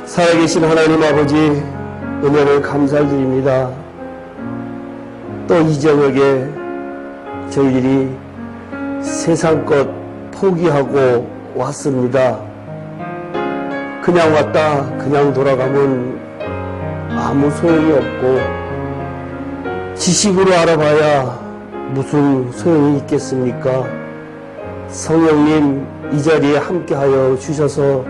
살아계신 하나님 아버지, 은혜를 감사드립니다. 또 이 저녁에 저희들이 세상 것 포기하고 왔습니다. 그냥 왔다 그냥 돌아가면 아무 소용이 없고, 지식으로 알아봐야 무슨 소용이 있겠습니까? 성령님, 이 자리에 함께하여 주셔서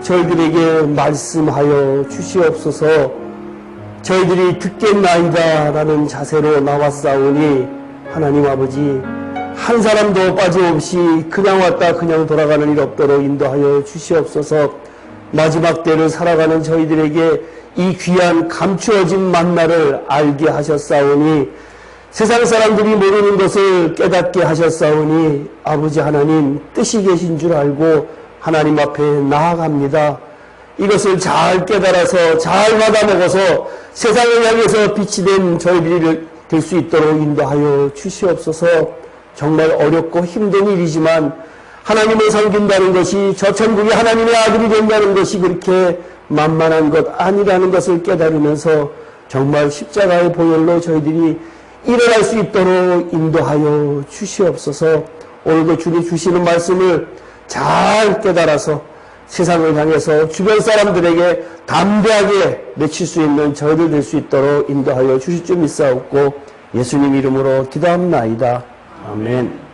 저희들에게 말씀하여 주시옵소서. 저희들이 듣겠나이다 라는 자세로 나왔사오니 하나님 아버지, 한 사람도 빠짐없이 그냥 왔다 그냥 돌아가는 일 없도록 인도하여 주시옵소서. 마지막 때를 살아가는 저희들에게 이 귀한 감추어진 만나를 알게 하셨사오니, 세상 사람들이 모르는 것을 깨닫게 하셨사오니, 아버지 하나님 뜻이 계신 줄 알고 하나님 앞에 나아갑니다. 이것을 잘 깨달아서 잘 받아먹어서 세상을 향해서 빛이 된 저희들이 될 수 있도록 인도하여 주시옵소서. 정말 어렵고 힘든 일이지만 하나님을 섬긴다는 것이 저 천국이 하나님의 아들이 된다는 것이 그렇게 만만한 것 아니라는 것을 깨달으면서 정말 십자가의 보혈로 저희들이 일어날 수 있도록 인도하여 주시옵소서. 오늘도 주님 주시는 말씀을 잘 깨달아서 세상을 향해서 주변 사람들에게 담대하게 외칠 수 있는 저희들 될 수 있도록 인도하여 주실 줄 믿사옵고 예수님 이름으로 기도합나이다. 아멘.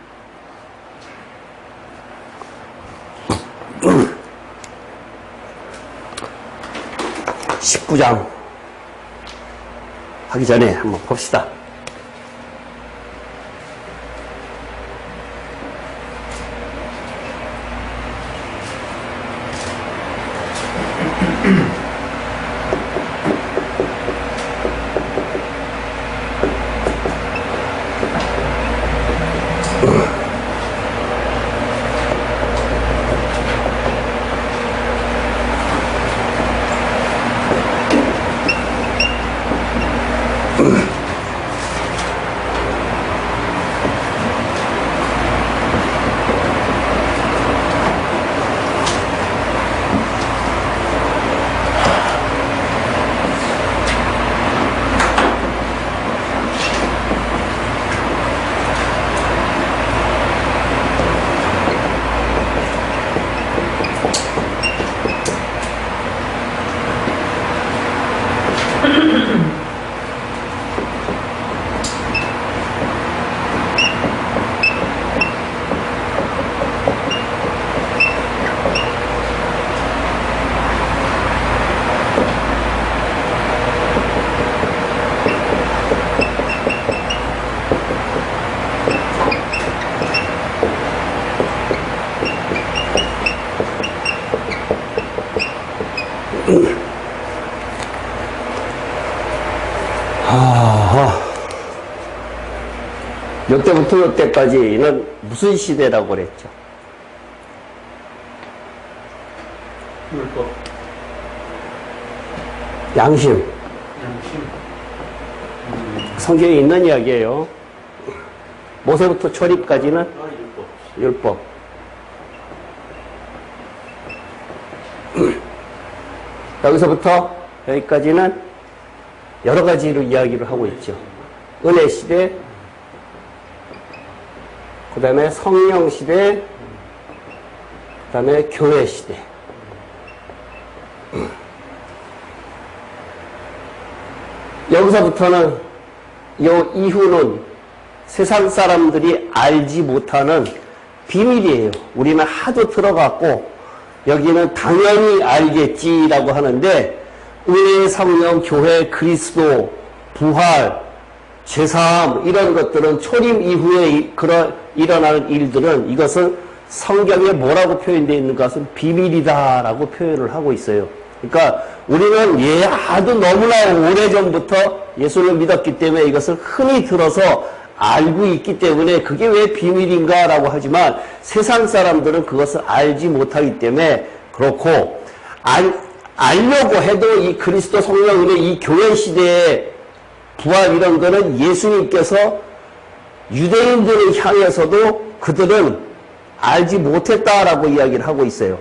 19장 하기 전에 한번 봅시다. 몇 때부터 몇 때까지는 무슨 시대라고 그랬죠? 율법. 양심. 성경에 있는 이야기예요. 모세부터 초립까지는 율법. 여기서부터 여기까지는 여러 가지로 이야기를 하고 있죠. 은혜 시대, 그 다음에 성령 시대, 그 다음에 교회 시대. 여기서부터는 요 이후는 세상 사람들이 알지 못하는 비밀이에요. 우리는 하도 들어갔고 여기는 당연히 알겠지라고 하는데, 은혜, 성령, 교회, 그리스도, 부활, 죄사함 이런 것들은 초림 이후에 일어나는 일들은 이것은 성경에 뭐라고 표현되어 있는 것은 비밀이다라고 표현을 하고 있어요. 그러니까 우리는 아주 너무나 오래전부터 예수를 믿었기 때문에 이것을 흔히 들어서 알고 있기 때문에 그게 왜 비밀인가라고 하지만, 세상 사람들은 그것을 알지 못하기 때문에 그렇고, 알려고 해도 이 그리스도 성령 은혜, 이 교회 시대에 부활 이런 거는 예수님께서 유대인들을 향해서도 그들은 알지 못했다라고 이야기를 하고 있어요.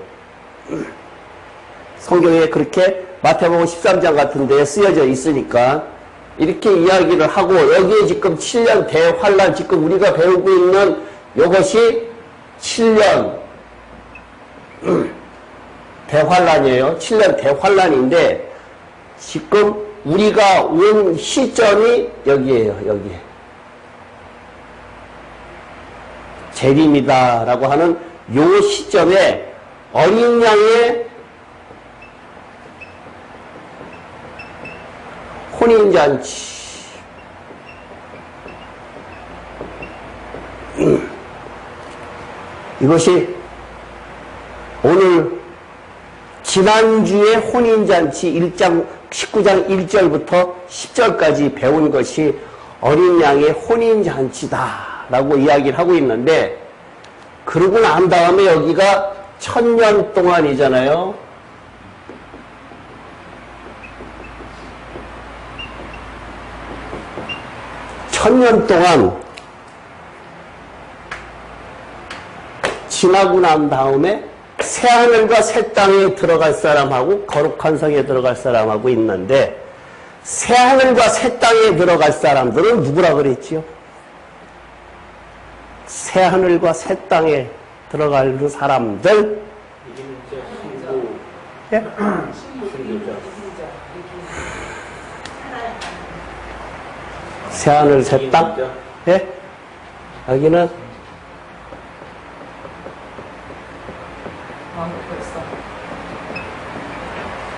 성경에 그렇게 마태복음 13장 같은 데에 쓰여져 있으니까 이렇게 이야기를 하고 여기에 지금 7년 대환란 지금 우리가 배우고 있는 이것이 7년 대환란이에요. 7년 대환란인데 지금 우리가 온 시점이 여기에요. 여기에. 재림이다라고 하는 요 시점에 어린 양의 혼인잔치 이것이 오늘 지난주에 혼인잔치 19장 1절부터 10절까지 배운 것이 어린 양의 혼인잔치다라고 이야기를 하고 있는데 그러고 난 다음에 여기가 1000년 동안이잖아요. 천년 동안 지나고 난 다음에 새하늘과 새 땅에 들어갈 사람하고 거룩한 성에 들어갈 사람하고 있는데 새하늘과 새 땅에 들어갈 사람들은 누구라 그랬지요? 새하늘과 새 땅에 들어갈 그 사람들 예? 새하늘 새 땅? 예? 여기는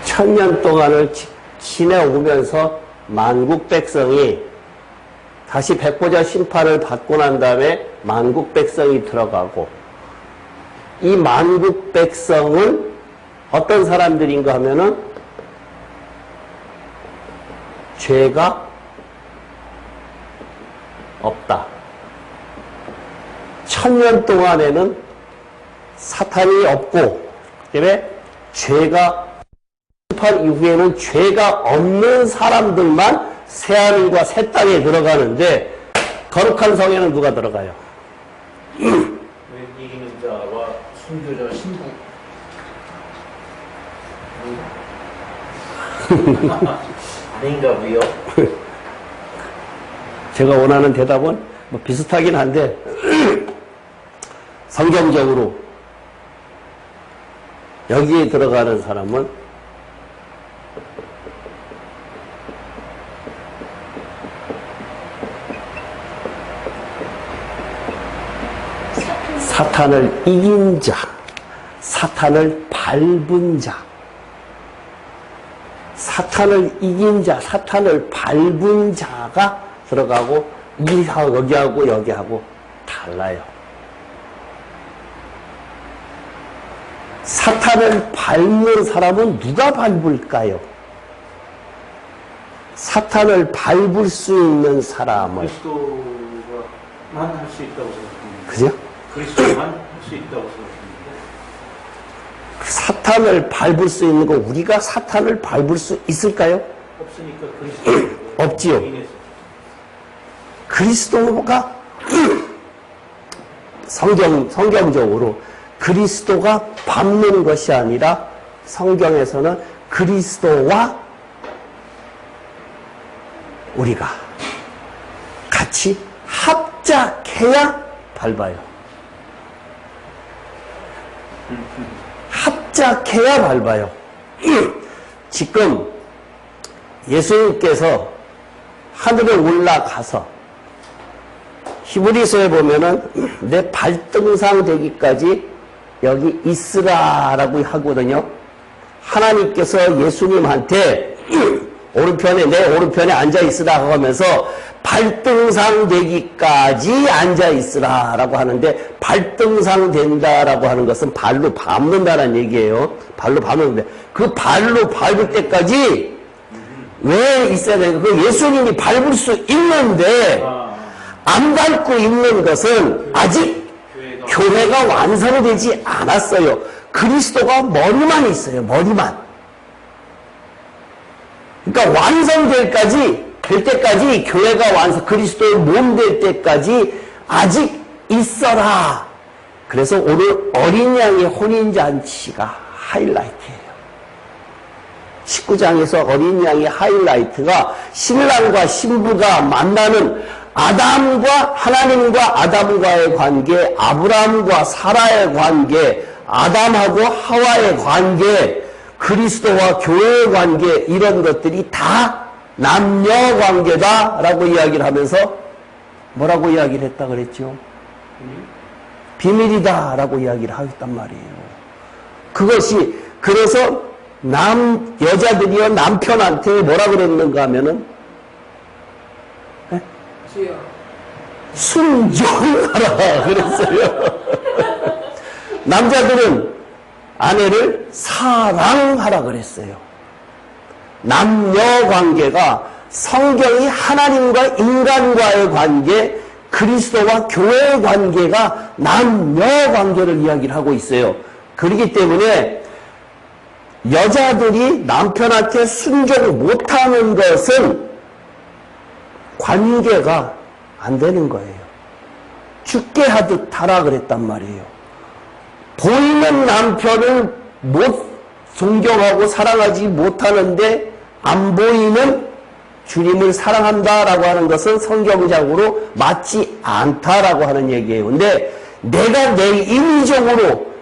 천년 동안을 지내오면서 만국 백성이 다시 백보자 심판을 받고 난 다음에 만국 백성이 들어가고 이 만국 백성은 어떤 사람들인가 하면은 죄가 없다. 천년 동안에는 사탄이 없고 그다음에 죄가 심판 이후에는 죄가 없는 사람들만 새하늘과 새 땅에 들어가는데 거룩한 성에는 누가 들어가요? 이기는 자와 순교자 신부 아닌가 보요. 제가 원하는 대답은 뭐 비슷하긴 한데 성경적으로 여기에 들어가는 사람은 사탄을 이긴 자, 사탄을 밟은 자, 사탄을 이긴 자, 사탄을 밟은 자가 들어가고 여기하고 여기하고 달라요. 사탄을 밟는 사람은 누가 밟을까요? 사탄을 밟을 수 있는 사람을 그리스도만 할 수 있다고 생각합니다. 그죠? 그리스도만 할 수 있다고 생각합니다. 사탄을 밟을 수 있는 거 우리가 사탄을 밟을 수 있을까요? 없으니까 그리스도 없지요. 그리스도가 성경적으로 그리스도가 밟는 것이 아니라 성경에서는 그리스도와 우리가 같이 합작해야 밟아요. 합작해야 밟아요. 지금 예수님께서 하늘에 올라가서 히브리서에 보면은 내 발등상 되기까지 여기 있으라라고 하거든요. 하나님께서 예수님한테 오른편에 내 오른편에 앉아 있으라 하면서 발등상 되기까지 앉아 있으라라고 하는데 발등상 된다라고 하는 것은 발로 밟는다는 얘기예요. 발로 밟는데 그 발로 밟을 때까지 왜 있어야 되는가? 그 예수님이 밟을 수 있는데 안 밟고 있는 것은 아직 교회가 완성되지 않았어요. 그리스도가 머리만 있어요. 머리만. 그러니까 완성될 때까지 교회가 그리스도의 몸 될 때까지 아직 있어라. 그래서 오늘 어린 양의 혼인잔치가 하이라이트예요. 19장에서 어린 양의 하이라이트가 신랑과 신부가 만나는 아담과 하나님과 아담과의 관계, 아브라함과 사라의 관계, 아담하고 하와의 관계, 그리스도와 교회의 관계, 이런 것들이 다 남녀 관계다라고 이야기를 하면서 뭐라고 이야기를 했다 그랬죠? 비밀이다라고 이야기를 하였단 말이에요. 그것이 그래서 여자들이요 남편한테 뭐라 그랬는가 하면은 순종하라 그랬어요. 남자들은 아내를 사랑하라 그랬어요. 남녀 관계가 성경이 하나님과 인간과의 관계, 그리스도와 교회의 관계가 남녀 관계를 이야기를 하고 있어요. 그렇기 때문에 여자들이 남편한테 순종을 못하는 것은 관계가 안 되는 거예요. 죽게 하듯 하라 그랬단 말이에요. 보이는 남편을 못 존경하고 사랑하지 못하는데 안 보이는 주님을 사랑한다라고 하는 것은 성경적으로 맞지 않다라고 하는 얘기예요. 근데 내가 내 인위적으로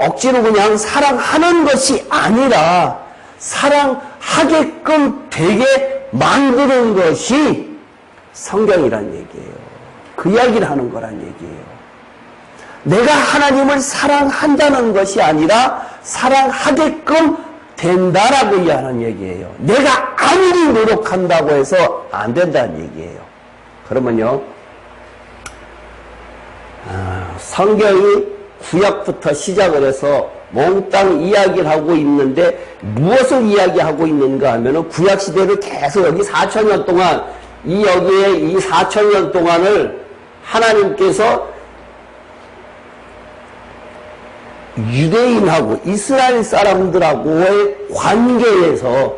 억지로 그냥 사랑하는 것이 아니라 사랑하게끔 되게 만드는 것이 성경이란 얘기예요. 그 이야기를 하는 거란 얘기예요. 내가 하나님을 사랑한다는 것이 아니라 사랑하게끔 된다라고 이야기하는 얘기예요. 내가 아무리 노력한다고 해서 안 된다는 얘기예요. 그러면요, 성경이 구약부터 시작을 해서 몽땅 이야기를 하고 있는데 무엇을 이야기하고 있는가 하면은 구약 시대를 계속 여기 4,000년 동안 여기에 이 4,000년 동안을 하나님께서 유대인하고 이스라엘 사람들하고의 관계에서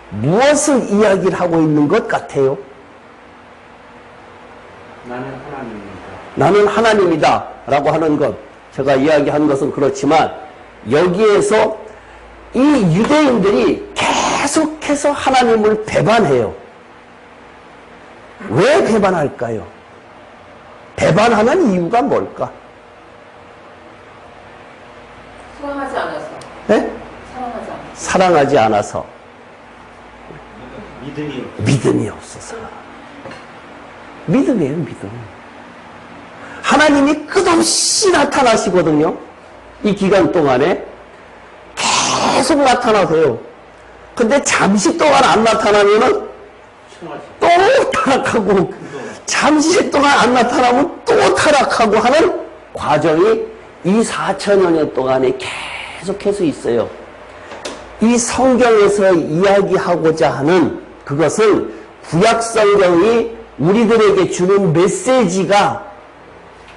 무엇을 이야기를 하고 있는 것 같아요? 나는 하나님입니다. 나는 하나님이다 라고 하는 것, 제가 이야기한 것은 그렇지만 여기에서 이 유대인들이 계속해서 하나님을 배반해요. 왜 배반할까요? 배반하는 이유가 뭘까? 사랑하지 않아서. 네? 사랑하지 않아서. 사랑하지 않아서. 믿음이 없어서. 믿음이에요, 믿음. 하나님이 끝없이 나타나시거든요. 이 기간 동안에 계속 나타나세요. 근데 잠시 동안 안 나타나면은 또 타락하고, 잠시 동안 안 나타나면 또 타락하고 하는 과정이 이 4,000여 년 동안에 계속해서 있어요. 이 성경에서 이야기하고자 하는 그것은 구약 성경이 우리들에게 주는 메시지가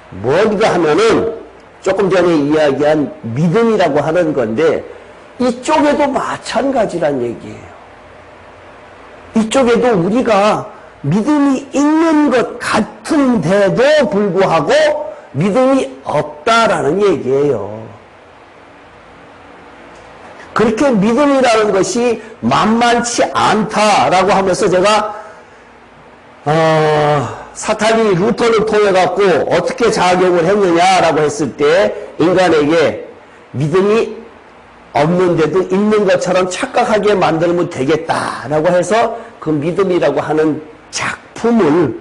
뭔가 하면은 조금 전에 이야기한 믿음이라고 하는 건데 이쪽에도 마찬가지란 얘기예요. 이쪽에도 우리가 믿음이 있는 것 같은데도 불구하고 믿음이 없다라는 얘기예요. 그렇게 믿음이라는 것이 만만치 않다라고 하면서 제가 사탄이 루터를 통해 갖고 어떻게 작용을 했느냐라고 했을 때 인간에게 믿음이 없는데도 있는 것처럼 착각하게 만들면 되겠다라고 해서 그 믿음이라고 하는 작품을,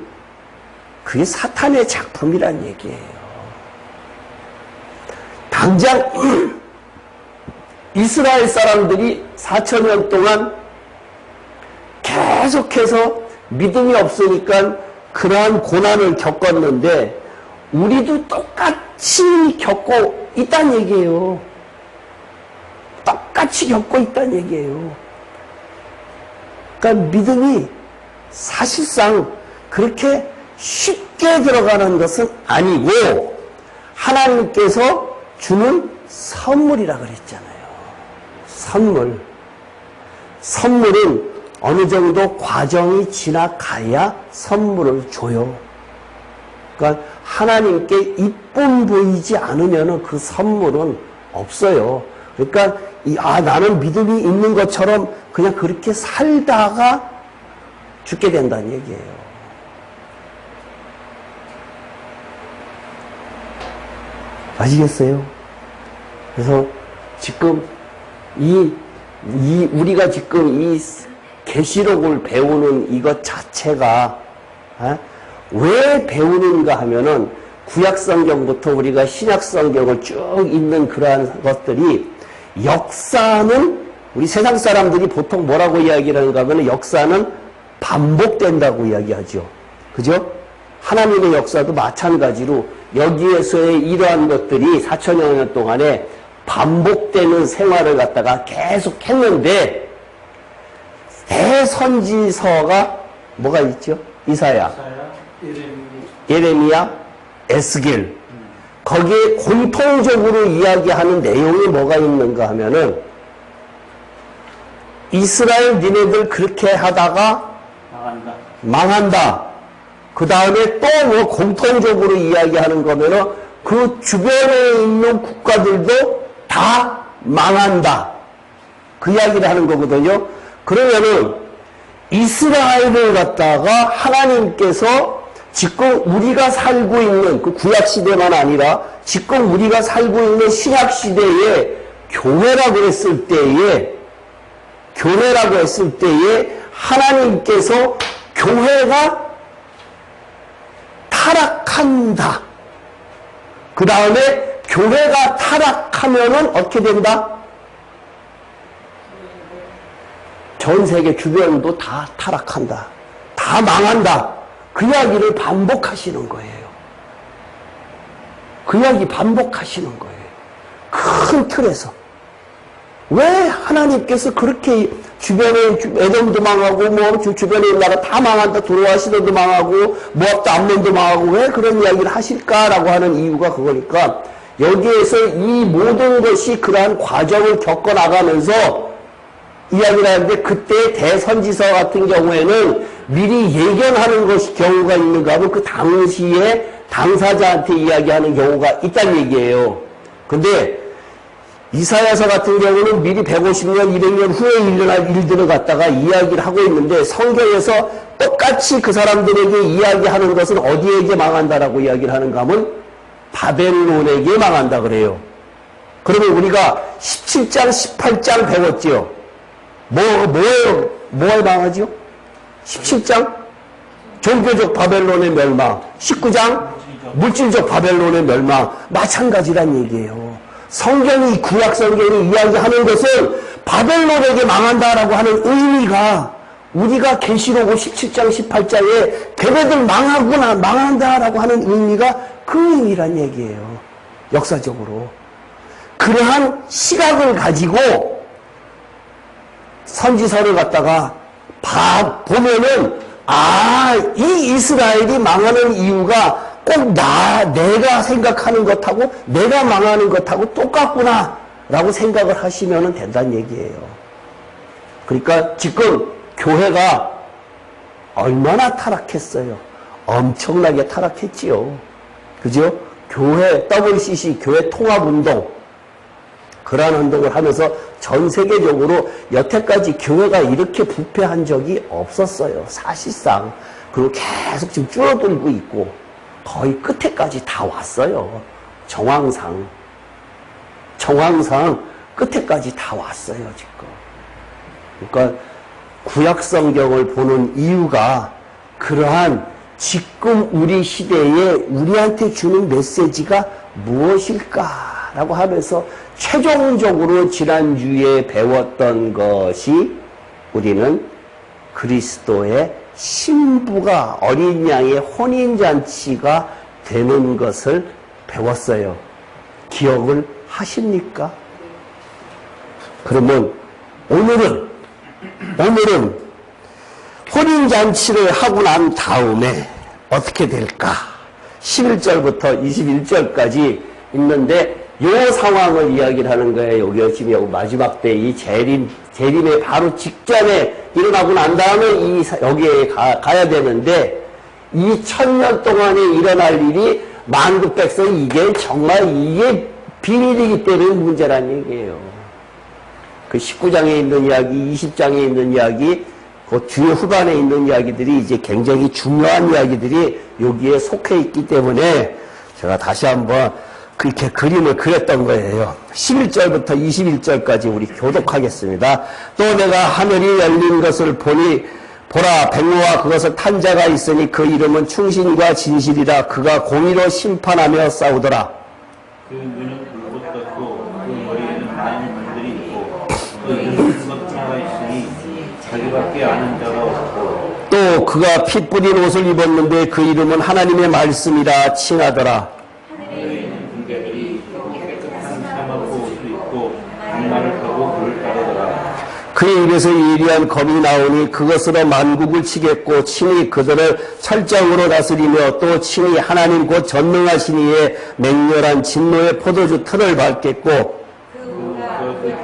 그게 사탄의 작품이란 얘기예요. 당장 이스라엘 사람들이 4,000년 동안 계속해서 믿음이 없으니까 그러한 고난을 겪었는데 우리도 똑같이 겪고 있다는 얘기예요. 똑같이 겪고 있다는 얘기예요. 그러니까 믿음이 사실상 그렇게 쉽게 들어가는 것은 아니고 하나님께서 주는 선물이라 그랬잖아요. 선물은 어느 정도 과정이 지나가야 선물을 줘요. 그러니까 하나님께 이쁨 보이지 않으면 그 선물은 없어요. 그러니까 나는 믿음이 있는 것처럼 그냥 그렇게 살다가 죽게 된다는 얘기예요. 아시겠어요? 그래서 지금 우리가 지금 이 계시록을 배우는 이것 자체가 왜 배우는가 하면은 구약성경부터 우리가 신약성경을 쭉 읽는 그러한 것들이 역사는 우리 세상 사람들이 보통 뭐라고 이야기를 하는가 하면 역사는 반복된다고 이야기하죠. 그죠? 하나님의 역사도 마찬가지로 여기에서의 이러한 것들이 4천여 년 동안에 반복되는 생활을 갖다가 계속 했는데 대선지서가 뭐가 있죠? 이사야, 예레미야, 에스겔. 거기에 공통적으로 이야기하는 내용이 뭐가 있는가 하면은 이스라엘 니네들 그렇게 하다가 망한다. 그 다음에 또 뭐 공통적으로 이야기하는 거면은 그 주변에 있는 국가들도 다 망한다. 그 이야기를 하는 거거든요. 그러면은 이스라엘을 갖다가 하나님께서 지금 우리가 살고 있는 그 구약 시대만 아니라 지금 우리가 살고 있는 신약 시대에 교회라고 했을 때에 하나님께서 교회가 타락한다. 그 다음에 교회가 타락하면은 어떻게 된다? 전 세계 주변도 다 타락한다. 다 망한다. 그 이야기를 반복하시는 거예요. 그 이야기 반복하시는 거예요. 큰 틀에서. 왜 하나님께서 그렇게 주변에 에돔도 망하고 뭐 주변에 있는 나라 다 망한다. 두로와 시돈도 망하고 모압도 암몬도 망하고 왜 그런 이야기를 하실까라고 하는 이유가 그거니까 여기에서 이 모든 것이 그러한 과정을 겪어나가면서 이야기를 하는데 그때 대선지서 같은 경우에는 미리 예견하는 것이 경우가 있는가 하면 그 당시에 당사자한테 이야기하는 경우가 있다는 얘기예요. 근데 이사야서 같은 경우는 미리 150년, 200년 후에 일어날 일들을 갖다가 이야기를 하고 있는데 성경에서 똑같이 그 사람들에게 이야기하는 것은 어디에게 망한다라고 이야기를 하는가 하면 바벨론에게 망한다 그래요. 그러면 우리가 17장, 18장 배웠지요. 뭐에 망하지요? 17장 종교적 바벨론의 멸망, 19장 물질적 바벨론의 멸망. 마찬가지란 얘기예요. 성경이 구약 성경이 이야기하는 것은 바벨론에게 망한다라고 하는 의미가 우리가 계시록 17장 18장에 걔네들 망한다라고 하는 의미가 그 의미란 얘기예요. 역사적으로 그러한 시각을 가지고 선지서를 갖다가 보면은 이 이스라엘이 망하는 이유가 꼭 내가 생각하는 것하고 내가 망하는 것하고 똑같구나 라고 생각을 하시면 된다는 얘기예요. 그러니까 지금 교회가 얼마나 타락했어요. 엄청나게 타락했지요. 그죠? 교회 WCC 교회 통합운동 그러한 운동을 하면서 전 세계적으로 여태까지 교회가 이렇게 부패한 적이 없었어요. 사실상. 그리고 계속 지금 줄어들고 있고 거의 끝에까지 다 왔어요. 정황상 끝에까지 다 왔어요. 지금. 그러니까 구약 성경을 보는 이유가 그러한 지금 우리 시대에 우리한테 주는 메시지가 무엇일까라고 하면서 최종적으로 지난주에 배웠던 것이 우리는 그리스도의 신부가 어린 양의 혼인잔치가 되는 것을 배웠어요. 기억을 하십니까? 그러면 오늘은 혼인잔치를 하고 난 다음에 어떻게 될까? 11절부터 21절까지 있는데 요 상황을 이야기를 하는 거예요. 지금 마지막 때 이 재림의 바로 직전에 일어나고 난 다음에 여기에 가야 되는데 이 1000년 동안에 일어날 일이 만국 백성 이게 정말 이게 비밀이기 때문에 문제란 얘기예요. 그 19장에 있는 이야기, 20장에 있는 이야기, 그 뒤에 후반에 있는 이야기들이 이제 굉장히 중요한 이야기들이 여기에 속해 있기 때문에 제가 다시 한번 그렇게 그림을 그렸던 거예요. 11절부터 21절까지 우리 교독하겠습니다. 또 내가 하늘이 열린 것을 보니 보라 백모와 그것을 탄 자가 있으니 그 이름은 충신과 진실이라. 그가 공의로 심판하며 싸우더라. 그 눈은 불꽃 같고 그 머리에는 많은 관들이 있고 그 이름은 그것 하나가 있으니 자기밖에 아는 자가 없고 또 그가 피 뿌린 옷을 입었는데 그 이름은 하나님의 말씀이라 칭하더라. 하늘에 있는 군대들이 깨끗한 사막고 옷을 입고 악마를 타고 그를 따르더라. 그의 입에서 예리한 검이 나오니 그것으로 만국을 치겠고 친히 그들을 철저으로 다스리며 또 친히 하나님 곧 전능하신 이의 맹렬한 진노의 포도주 틀을 밟겠고 그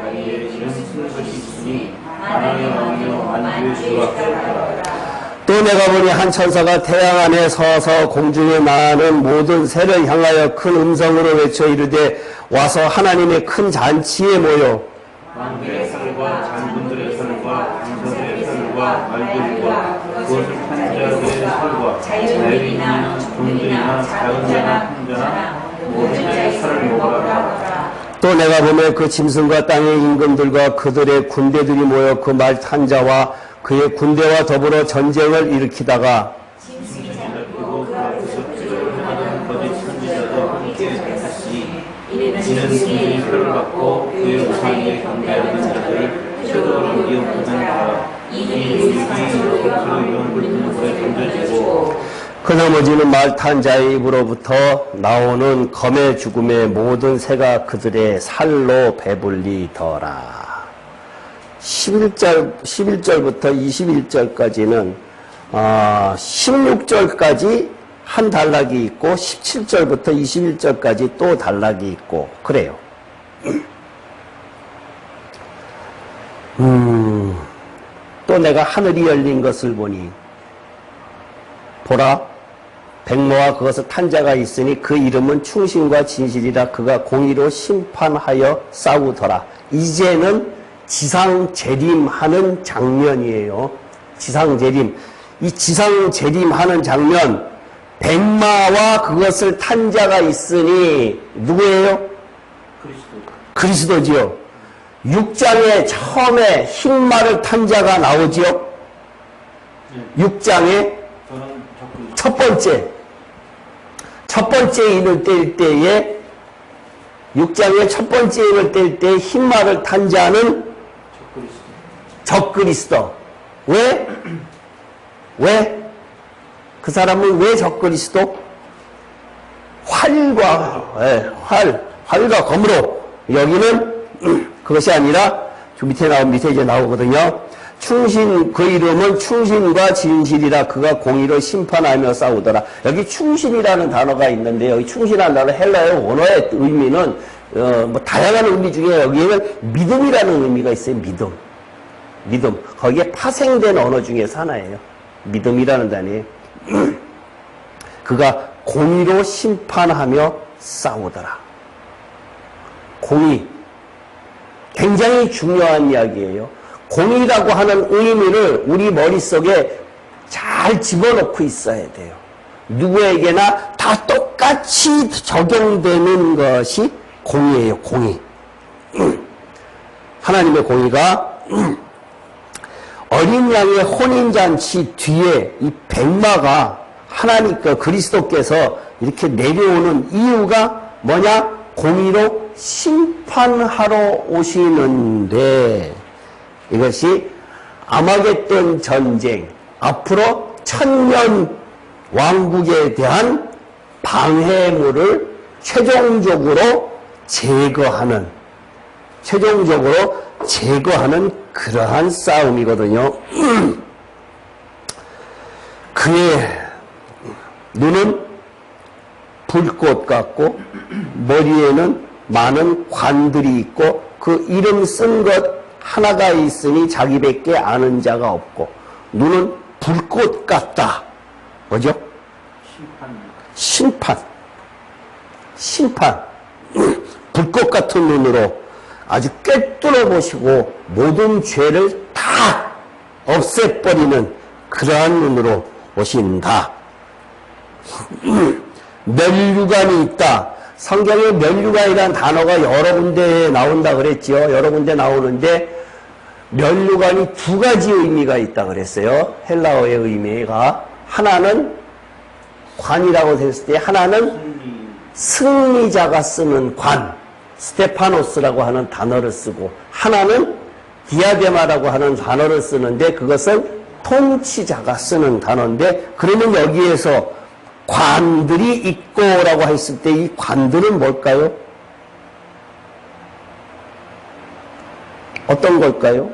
다리에 이름 쓰는 것이 있으니 만왕의 왕이요 만주의 주가 되었더라. 또 내가 보니 한 천사가 태양 안에 서서 공중에 나는 모든 새를 향하여 큰 음성으로 외쳐 이르되 와서 하나님의 큰 잔치에 모여 왕들의 살과 장군들의 살과 강서들의 살과 말들과 그것을 탄 자들의 살과 자유인이나 종들이나 자연자나 풍자나 모든 자의 살을 먹으라. 또 내가 보면 그 짐승과 땅의 임금들과 그들의 군대들이 모여 그 말 탄 자와 그의 군대와 더불어 전쟁을 일으키다가 그리고 그 앞에서 하던 거짓 선지자도 함께 같이 이는 중에 살을 받고 그의 우상에 경배하는 자들을 최도로 미혹하는 자라. 이 유익이 서로 이런 굵은 물에 던져지고 그 나머지는 말 탄 자의 입으로부터 나오는 검의 죽음의 모든 새가 그들의 살로 배불리더라. 11절부터 21절까지는 16절까지 한 단락이 있고 17절부터 21절까지 또 단락이 있고 그래요. 또 내가 하늘이 열린 것을 보니 보라 백모와 그것을 탄 자가 있으니 그 이름은 충신과 진실이라. 그가 공의로 심판하여 싸우더라. 이제는 지상재림하는 장면이에요. 지상재림. 이 지상재림하는 장면, 백마와 그것을 탄 자가 있으니 누구예요? 그리스도지요. 6장에 처음에 흰말을 탄 자가 나오지요. 6장에 첫 번째 인을 뗄 때에 6장에 첫 번째 인을 뗄 때 흰말을 탄 자는 적그리스도. 왜? 그 사람은 왜 적그리스도? 활과 검으로. 여기는 그것이 아니라 저 밑에 이제 나오거든요. 충신, 그 이름은 충신과 진실이라. 그가 공의로 심판하며 싸우더라. 여기 충신이라는 단어가 있는데, 여기 충신이라는 단어 헬라어 원어의 의미는 다양한 의미 중에 여기에는 믿음이라는 의미가 있어요. 믿음. 거기에 파생된 언어 중에서 하나예요. 믿음이라는 단어에 그가 공의로 심판하며 싸우더라. 공의. 굉장히 중요한 이야기예요. 공의라고 하는 의미를 우리 머릿속에 잘 집어넣고 있어야 돼요. 누구에게나 다 똑같이 적용되는 것이 공의예요. 공의. 하나님의 공의가 어린 양의 혼인잔치 뒤에 이 백마가 하나님, 그리스도께서 이렇게 내려오는 이유가 뭐냐? 공의로 심판하러 오시는데, 이것이 아마겟돈 전쟁, 앞으로 천년 왕국에 대한 방해물을 최종적으로 제거하는 그러한 싸움이거든요. 그의 눈은 불꽃 같고 머리에는 많은 관들이 있고 그 이름 쓴 것 하나가 있으니 자기밖에 아는 자가 없고 눈은 불꽃 같다. 뭐죠? 심판. 불꽃 같은 눈으로 아주 꿰뚫어 보시고 모든 죄를 다 없애버리는 그러한 눈으로 보신다. 면류관이 있다. 성경에 면류관이라는 단어가 여러 군데에 나온다 그랬죠. 여러 군데 나오는데 면류관이 두 가지 의미가 있다 그랬어요. 헬라어의 의미가 하나는 관이라고 했을 때 하나는 승리자가 쓰는 관, 스테파노스라고 하는 단어를 쓰고 하나는 디아데마라고 하는 단어를 쓰는데 그것은 통치자가 쓰는 단어인데 그러면 여기에서 관들이 있고라고 했을 때 이 관들은 뭘까요? 어떤 걸까요?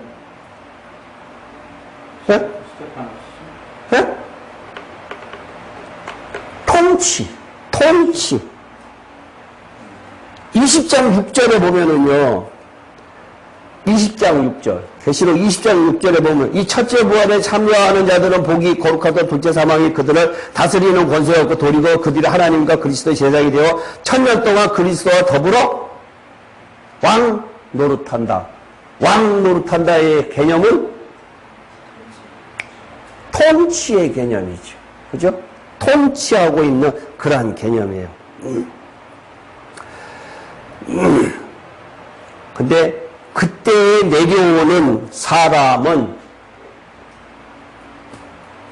네? 네? 통치. 20장 6절에 보면은요, 20장 6절, 계시록 20장 6절에 보면, 이 첫째 부활에 참여하는 자들은 복이 거룩하고 둘째 사망이 그들을 다스리는 권세가 없고 도리고 그들이 하나님과 그리스도의 제사장이 되어 1000년 동안 그리스도와 더불어 왕 노릇한다. 왕 노릇한다의 개념은 통치의 개념이죠. 그죠? 통치하고 있는 그러한 개념이에요. 근데 그때에 내려오는 사람은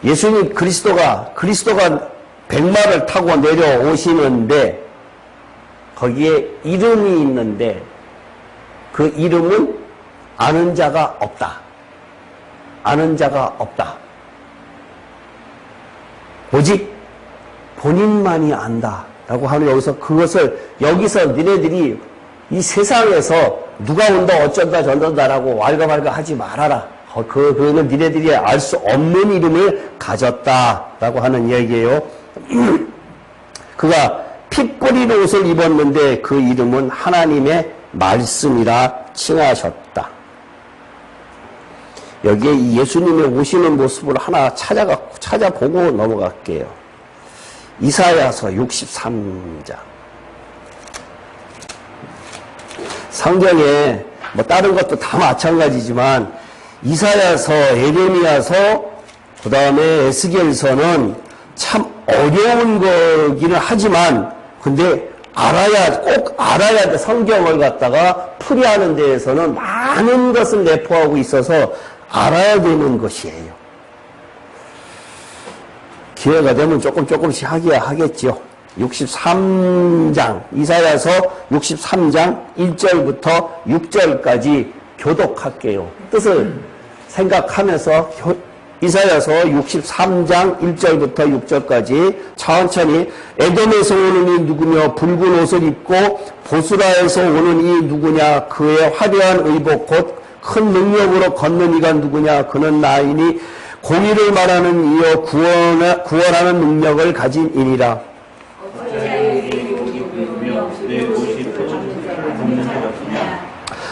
예수님 그리스도가 백마를 타고 내려오시는데 거기에 이름이 있는데 그 이름은 아는 자가 없다. 아는 자가 없다. 오직 본인만이 안다. 라고 하는 여기서 너네들이 이 세상에서 누가 온다 어쩐다 저쩐다라고 왈가왈가 하지 말아라. 그거는 너네들이 알 수 없는 이름을 가졌다라고 하는 이야기예요. 그가 피 뿌린 옷을 입었는데 그 이름은 하나님의 말씀이라 칭하셨다. 여기에 이 예수님의 오시는 모습을 하나 찾아보고 넘어갈게요. 이사야서 63장. 성경에 뭐 다른 것도 다 마찬가지지만 이사야서, 예레미야서, 그 다음에 에스겔서는 참 어려운 거기는 하지만 근데 꼭 알아야 돼. 성경을 갖다가 풀이하는 데에서는 많은 것을 내포하고 있어서 알아야 되는 것이에요. 기회가 되면 조금씩 하겠죠. 63장, 이사야서 63장 1절부터 6절까지 교독할게요. 뜻을 생각하면서 이사야서 63장 1절부터 6절까지 천천히 에돔에서 오는 이 누구며 붉은 옷을 입고 보스라에서 오는 이 누구냐 그의 화려한 의복 곧 큰 능력으로 걷는 이가 누구냐 그는 나이니 공의를 말하는 이여 구원하는 능력을 가진 이니라.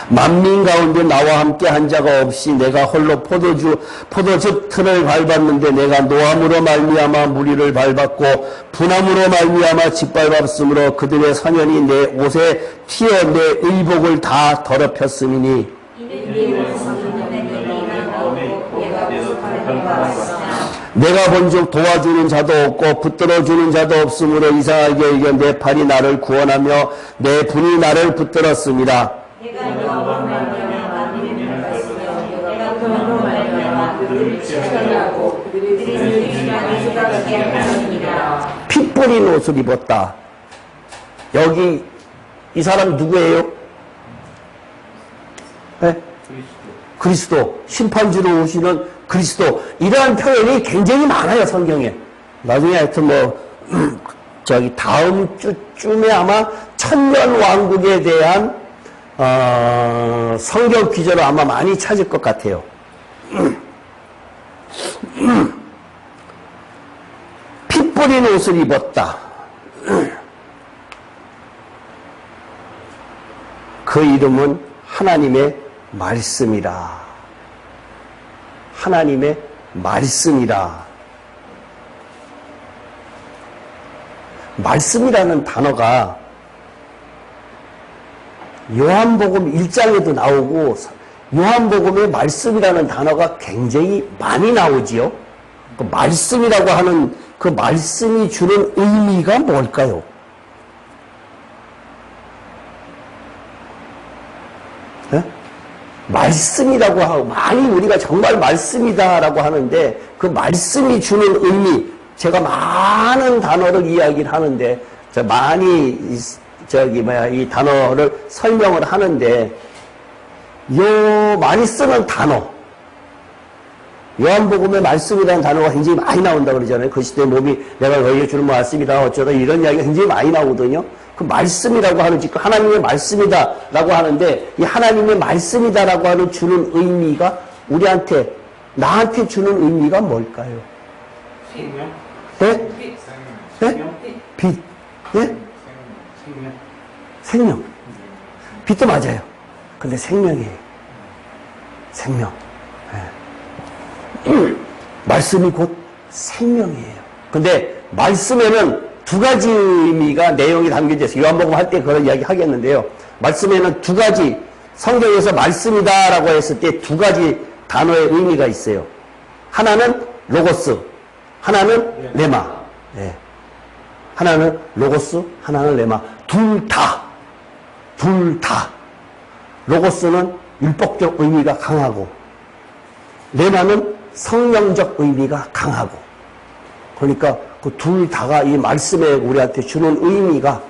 만민 가운데 나와 함께 한 자가 없이 내가 홀로 포도즙 틀을 밟았는데 내가 노함으로 말미암아 무리를 밟았고 분함으로 말미암아 짓밟았으므로 그들의 선연이 내 옷에 튀어 내 의복을 다 더럽혔음이니 내가 본즉 도와주는 자도 없고 붙들어주는 자도 없으므로 이상하게 여겨 내 팔이 나를 구원하며 내 분이 나를 붙들었습니다. 피 뿌린 옷을 입었다. 여기 이 사람 누구예요? 네? 그리스도. 심판주로 오시는 그리스도. 이러한 표현이 굉장히 많아요, 성경에. 나중에 하여튼 다음 주쯤에 아마 천년 왕국에 대한 성경 기저를 아마 많이 찾을 것 같아요. 피 뿌린 옷을 입었다. 그 이름은 하나님의 말씀이라. 하나님의 말씀이라. 말씀이라는 단어가 요한복음 1장에도 나오고 요한복음의 말씀이라는 단어가 굉장히 많이 나오지요. 그 말씀이라고 하는 그 말씀이 주는 의미가 뭘까요? 네? 말씀이라고 하고 많이 우리가 정말 말씀이다라고 하는데 그 말씀이 주는 의미 제가 많은 단어를 이야기를 하는데 많이 이 단어를 설명을 하는데 요 많이 쓰는 단어 요한복음의 말씀이라는 단어가 굉장히 많이 나온다 그러잖아요. 그 시대 몸이 내가 너희에게 주는 말씀이다 어쩌다 이런 이야기가 굉장히 많이 나오거든요. 그 말씀이라고 하는 즉 하나님의 말씀이다라고 하는데 이 하나님의 말씀이다라고 하는 주는 의미가 우리한테 나한테 주는 의미가 뭘까요? 생명? 네? 네? 빛. 네? 생명. 생명. 빛도 맞아요. 근데 생명이에요. 생명. 네. 말씀이 곧 생명이에요. 근데 말씀에는 두 가지 의미가 내용이 담겨져 있어요. 요한복음 할 때 그런 이야기 하겠는데요. 말씀에는 두 가지 성경에서 말씀이다라고 했을 때 두 가지 단어의 의미가 있어요. 하나는 로고스, 하나는 레마. 네. 하나는 로고스, 하나는 레마. 둘 다. 로고스는 율법적 의미가 강하고 레마는 성령적 의미가 강하고 그러니까 그 둘 다가 이 말씀에 우리한테 주는 의미가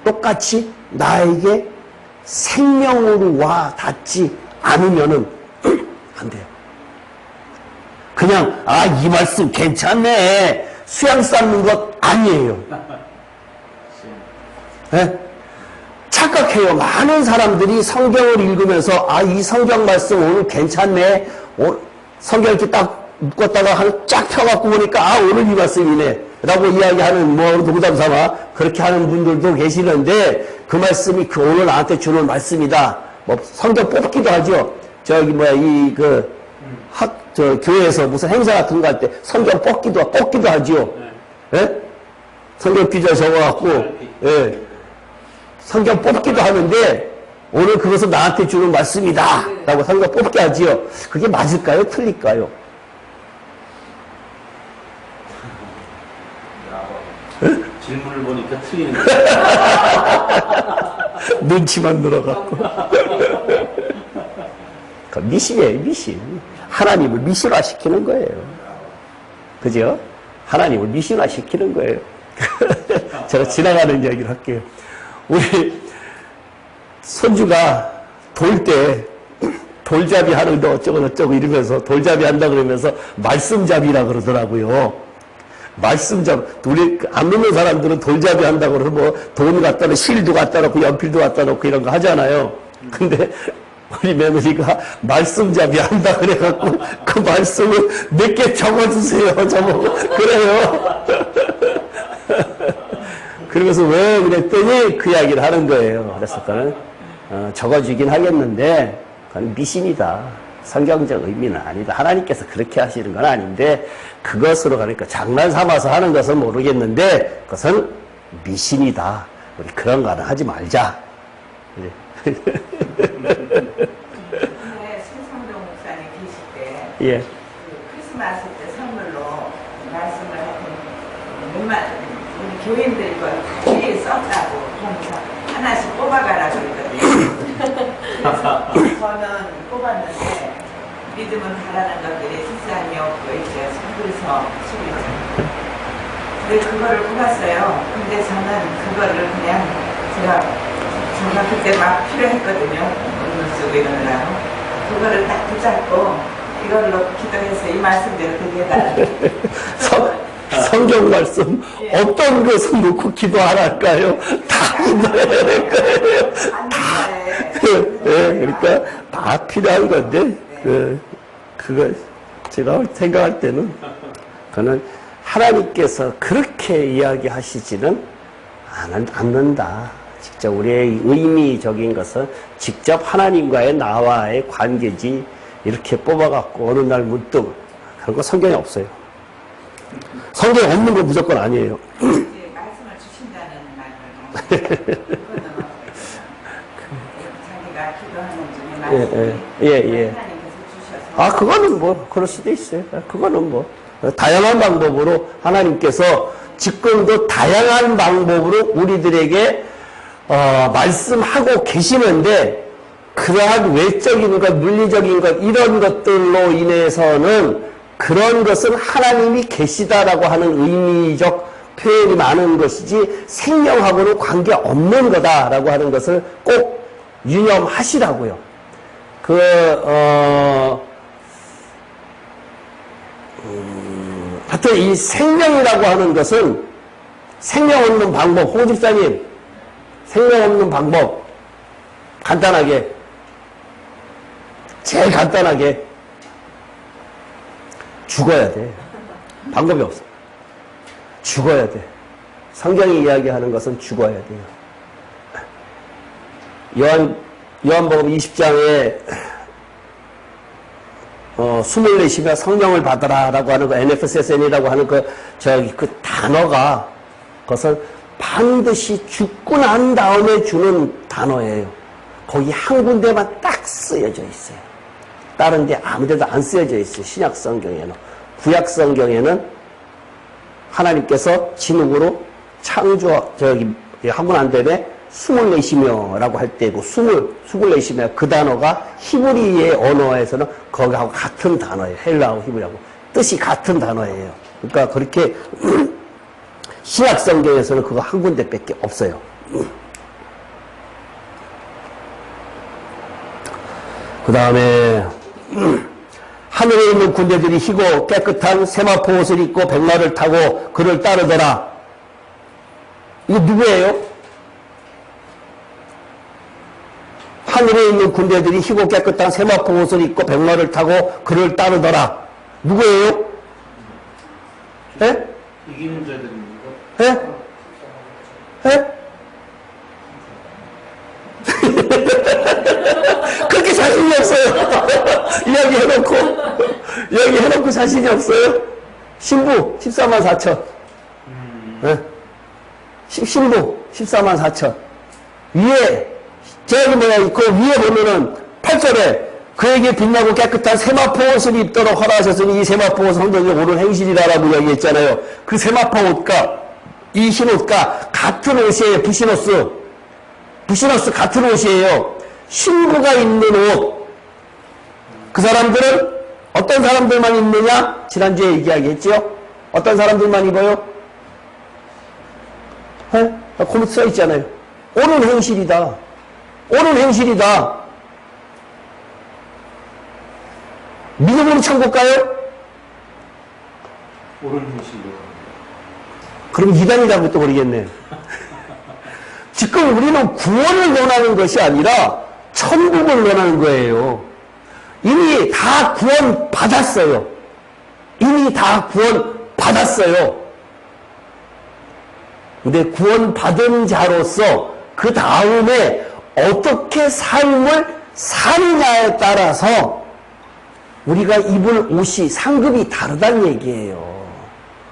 똑같이 나에게 생명으로 와 닿지 않으면은 안 돼요. 그냥 이 말씀 괜찮네 수양 쌓는 것 아니에요. 네? 착각해요. 많은 사람들이 성경을 읽으면서 이 성경 말씀 오늘 괜찮네. 성경 이렇게 딱 묶었다가 쫙 펴갖고 보니까 오늘 이 말씀이네 라고 이야기하는 농담 삼아 그렇게 하는 분들도 계시는데 그 말씀이 오늘 나한테 주는 말씀이다. 성경 뽑기도 하죠. 교회에서 무슨 행사 같은 거 할 때 성경 뽑기도 하죠. 예? 성경 비자 적어갖고 예. 성경 뽑기도 하는데 오늘 그것은 나한테 주는 말씀이다 라고 성경 뽑기 하지요. 그게 맞을까요? 틀릴까요? 질문을 보니까 틀리는 거예요. 눈치만 늘어갖고. 그 미신이에요, 미신. 하나님을 미신화시키는 거예요. 그죠? 하나님을 미신화시키는 거예요. 제가 지나가는 이야기를 할게요. 우리 손주가 돌 때 돌잡이 하는데 어쩌고 이러면서 돌잡이 한다 그러면서 말씀잡이라 그러더라고요. 말씀잡이. 우리 안 믿는 사람들은 돌잡이 한다고 그러면 돈 갖다 놓고 실도 갖다 놓고 연필도 갖다 놓고 이런 거 하잖아요. 근데 우리 며느리가 말씀잡이 한다 그래갖고 그 말씀을 몇 개 적어주세요. 저보고 그래요. 그러면서 왜 그랬더니 그 이야기를 하는 거예요. 그래서 그는 적어주긴 하겠는데 그건 미신이다. 성경적 의미는 아니다. 하나님께서 그렇게 하시는 건 아닌데 그것으로 가니까 장난 삼아서 하는 것은 모르겠는데 그것은 미신이다. 우리 그런 거는 하지 말자. 최성동 목사님 계실 때 예. 그 크리스마스 때 선물로 말씀을 하여튼 우리 교인들 이거 뒤에 썼다고 하면서 하나씩 뽑아가라 그러거든요. 그래서 저는 뽑았는데 믿음은 바라는 것들이 세상이 없고 이제 성불서 수리죠. 근데 그거를 뽑았어요. 근데 저는 그거를 그냥 제가 그때 막 필요했거든요. 논문 쓰고 이러느라고. 그거를 딱 붙잡고 이걸로 기도해서 이 말씀대로 되게 해달라고. 성경 말씀 어떤 것을 놓고 기도 안 할까요? 다 기도해야 될 거예요. 그러니까 다 필요한 건데 그거 제가 생각할 때는 그는 하나님께서 그렇게 이야기하시지는 않는다. 직접 우리의 의미적인 것은 직접 하나님과의 나와의 관계지 이렇게 뽑아갖고 어느 날 문득 그런 거 성경에 없어요. 성경에 없는 건 무조건 아니에요. 이제 말씀을 주신다는 말을 하나님께서 주셔서 아, 그거는 뭐, 그럴 수도 있어요. 그거는 뭐, 다양한 방법으로 하나님께서 지금도 다양한 방법으로 우리들에게, 말씀하고 계시는데, 그러한 외적인 것, 물리적인 것, 이런 것들로 인해서는 그런 것은 하나님이 계시다라고 하는 의미적 표현이 많은 것이지 생명하고는 관계없는 거다라고 하는 것을 꼭 유념하시라고요. 하여튼 이 생명이라고 하는 것은 생명 없는 방법, 홍 집사님, 생명 없는 방법, 간단하게, 제일 간단하게, 죽어야 돼. 방법이 없어. 죽어야 돼. 성경이 이야기하는 것은 죽어야 돼요. 요한복음 20장에 24시가 성령을 받아라라고 하는 거, NFSSN이라고 하는 그 단어가, 그것은 반드시 죽고 난 다음에 주는 단어예요. 거기 한 군데만 딱 쓰여져 있어요. 다른 데 아무 데도 안 쓰여져 있어요. 신약 성경에는. 구약 성경에는 하나님께서 진흙으로 한분 안 되네, 24시며라고 할 때고, 24시며 그 단어가 히브리의 언어에서는 거기하고 같은 단어예요. 헬라하고 히브리하고. 뜻이 같은 단어예요. 그러니까 그렇게, 신약 성경에서는 그거 한 군데밖에 없어요. 그 다음에, 하늘에 있는 군대들이 희고 깨끗한 세마포 옷을 입고 백마를 타고 그를 따르더라. 이거 누구예요? 하늘에 있는 군대들이 희고 깨끗한 세마포 옷을 입고 백마를 타고 그를 따르더라. 누구예요? 예? 이기는 자들입니다. 예? 예? 그렇게 자신이 없어요. 이야기해놓고 자신이 없어요. 신부 14만 4천. 네? 신부 14만 4천. 위에, 그 위에 보면은 8절에 그에게 빛나고 깨끗한 세마포 옷을 입도록 허락하셨으니 이 세마포 옷은 성경에 옳은 행실이라라고 이야기했잖아요. 그 세마포 옷과 이 흰 옷과 같은 옷이에요. 부시너스 같은 옷이에요. 신부가 입는 옷. 그 사람들은 어떤 사람들만 입느냐? 지난주에 이야기했죠? 어떤 사람들만 입어요? 거기 써 있잖아요. 옳은 행실이다. 옳은 행실이다. 믿음으로 천국 가요? 옳은 행실로. 그럼 이단이라고 또 모르겠네. 지금 우리는 구원을 원하는 것이 아니라 천국을 원하는 거예요. 이미 다 구원 받았어요. 이미 다 구원 받았어요. 근데 구원 받은 자로서 그 다음에 어떻게 삶을 사느냐에 따라서 우리가 입을 옷이 상급이 다르다는 얘기예요.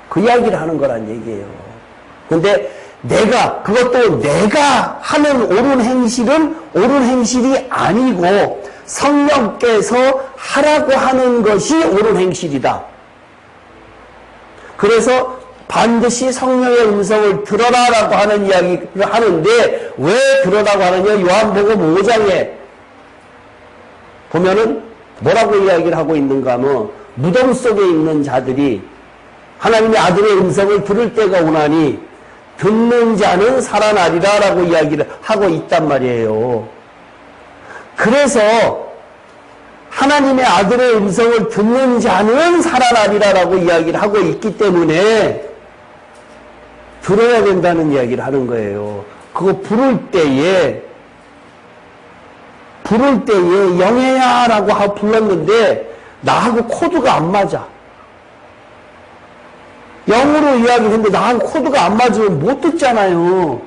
그 이야기를 하는 거란 얘기예요. 근데 그것도 내가 하는 옳은 행실은 옳은 행실이 아니고 성령께서 하라고 하는 것이 옳은 행실이다. 그래서 반드시 성령의 음성을 들어라라고 하는 이야기를 하는데 왜 들어라고 하느냐? 요한복음 5장에 보면은 뭐라고 이야기를 하고 있는가 하면 무덤 속에 있는 자들이 하나님의 아들의 음성을 들을 때가 오나니 듣는 자는 살아나리라 라고 이야기를 하고 있단 말이에요. 그래서 하나님의 아들의 음성을 듣는 자는 살아나리라 라고 이야기를 하고 있기 때문에 들어야 된다는 이야기를 하는 거예요. 그거 부를 때에 영애야 라고 불렀는데 나하고 코드가 안 맞아. 영어로 이야기했는데 나하고 코드가 안 맞으면 못 듣잖아요.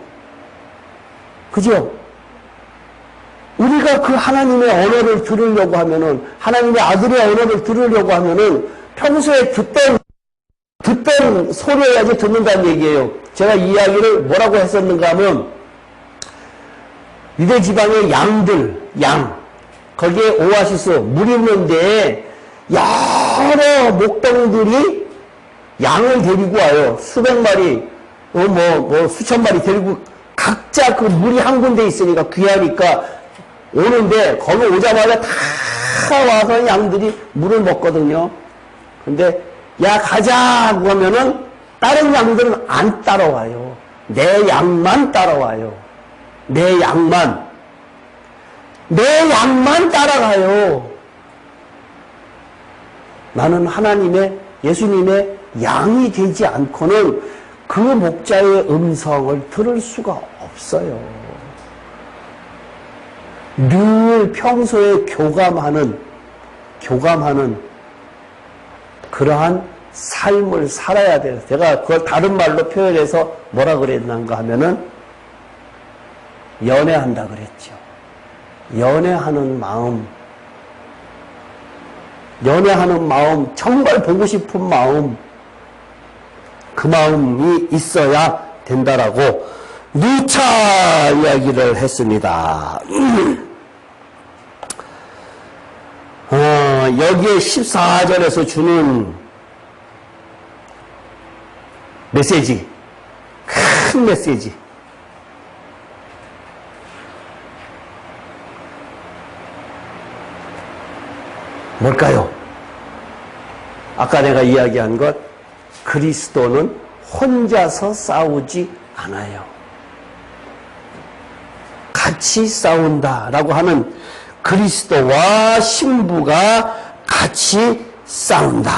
그죠? 우리가 그 하나님의 언어를 들으려고 하면은, 하나님의 아들의 언어를 들으려고 하면은 평소에 듣던 소리여야지 듣는다는 얘기예요. 제가 이 이야기를 뭐라고 했었는가 하면 유대 지방의 양, 거기에 오아시스, 물이 있는데 여러 목동들이 양을 데리고 와요. 수백 마리, 수천 마리 데리고 각자 그 물이 한 군데 있으니까 귀하니까 오는데 거기 오자마자 다 와서 양들이 물을 먹거든요. 근데 야 가자고 하면은 다른 양들은 안 따라와요. 내 양만 따라와요. 내 양만 따라가요. 나는 하나님의, 예수님의 양이 되지 않고는 그 목자의 음성을 들을 수가 없어요. 늘 평소에 교감하는 그러한 삶을 살아야 돼요. 제가 그걸 다른 말로 표현해서 뭐라 그랬는가 하면은 연애한다 그랬죠. 연애하는 마음, 정말 보고 싶은 마음, 그 마음이 있어야 된다라고 누차 이야기를 했습니다. 여기에 14절에서 주는 메시지, 큰 메시지. 뭘까요? 아까 내가 이야기한 것, 그리스도는 혼자서 싸우지 않아요. 같이 싸운다라고 하는 그리스도와 신부가 같이 싸운다.